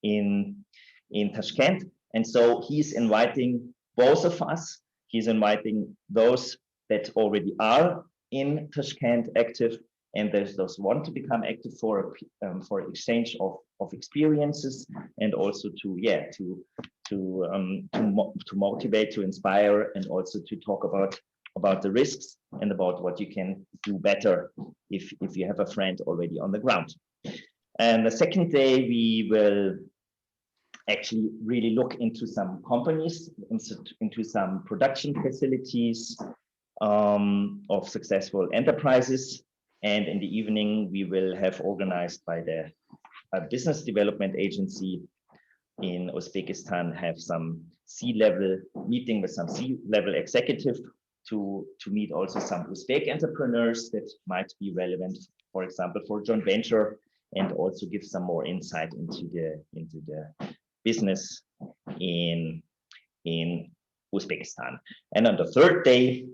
in Tashkent. And so he's inviting both of us. He's inviting those that already are in Tashkent active, and there's those want to become active for exchange of experiences, and also to motivate, to inspire, and also to talk about the risks and about what you can do better if you have a friend already on the ground. And the second day, we will actually really look into some companies, into some production facilities of successful enterprises. And in the evening, we will have organized by the business development agency in Uzbekistan, have some C-level meeting with some C-level executive to meet also some Uzbek entrepreneurs that might be relevant, for example, for joint venture, and also give some more insight into the business in Uzbekistan. And on the third day,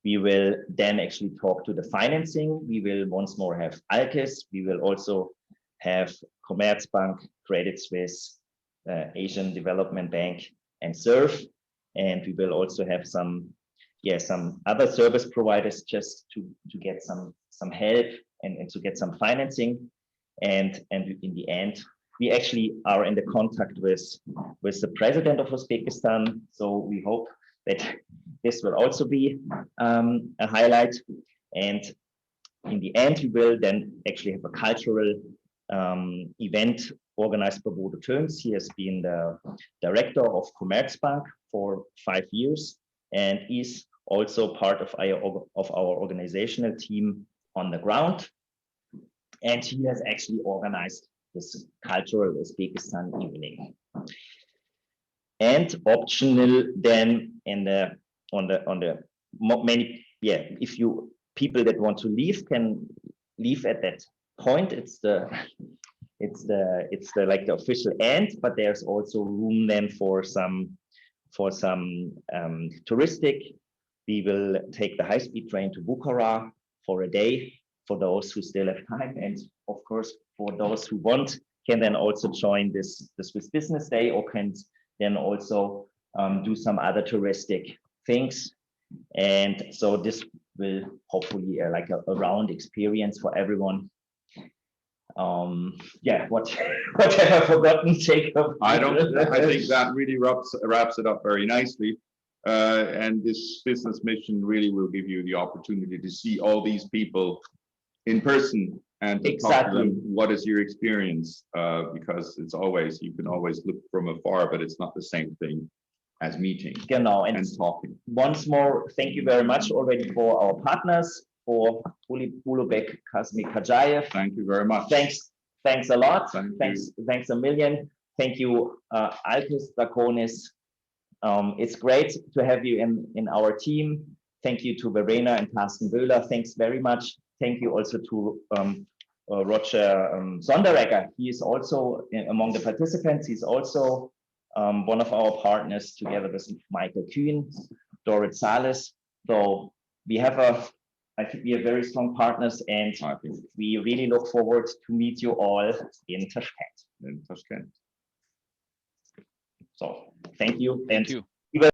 we will then actually talk to the financing. We will once more have Alkes. We will also have Commerzbank, Credit Suisse, Asian Development Bank, and SURF. And we will also have some other service providers just to get some help and to get some financing. And in the end, we actually are in the contact with the president of Uzbekistan. So we hope that this will also be a highlight. And in the end, we will then actually have a cultural event organized by Bodo Töns. He has been the director of Commerzbank for 5 years and is also part of our organizational team on the ground. And he has actually organized this cultural Uzbekistan evening. And optional then if you people that want to leave can leave at that point. It's like the official end, but there's also room then for some touristic. We will take the high-speed train to Bukhara for a day for those who still have time, and of course for those who want can then also join this Swiss Business Day, or can then also do some other touristic things. And so this will hopefully like a round experience for everyone. What have I forgotten, Jacob? I think that really wraps it up very nicely. And this business mission really will give you the opportunity to see all these people in person and to talk to them. What is your experience? Because you can always look from afar, but it's not the same thing as meeting and talking. Once more, thank you very much already for our partners, for Ulubek Kazmi Kajayev. Thank you very much. Thanks a lot. Thanks a million. Thank you, Alkes Draconis. It's great to have you in our team. Thank you to Verena and Carsten Böhler. Thanks very much. Thank you also to Roger Sonderegger. He is also among the participants. He's also one of our partners, together with Michael Kühn, Dorit Sales. So I think we are very strong partners, and we really look forward to meet you all in Tashkent. So thank you.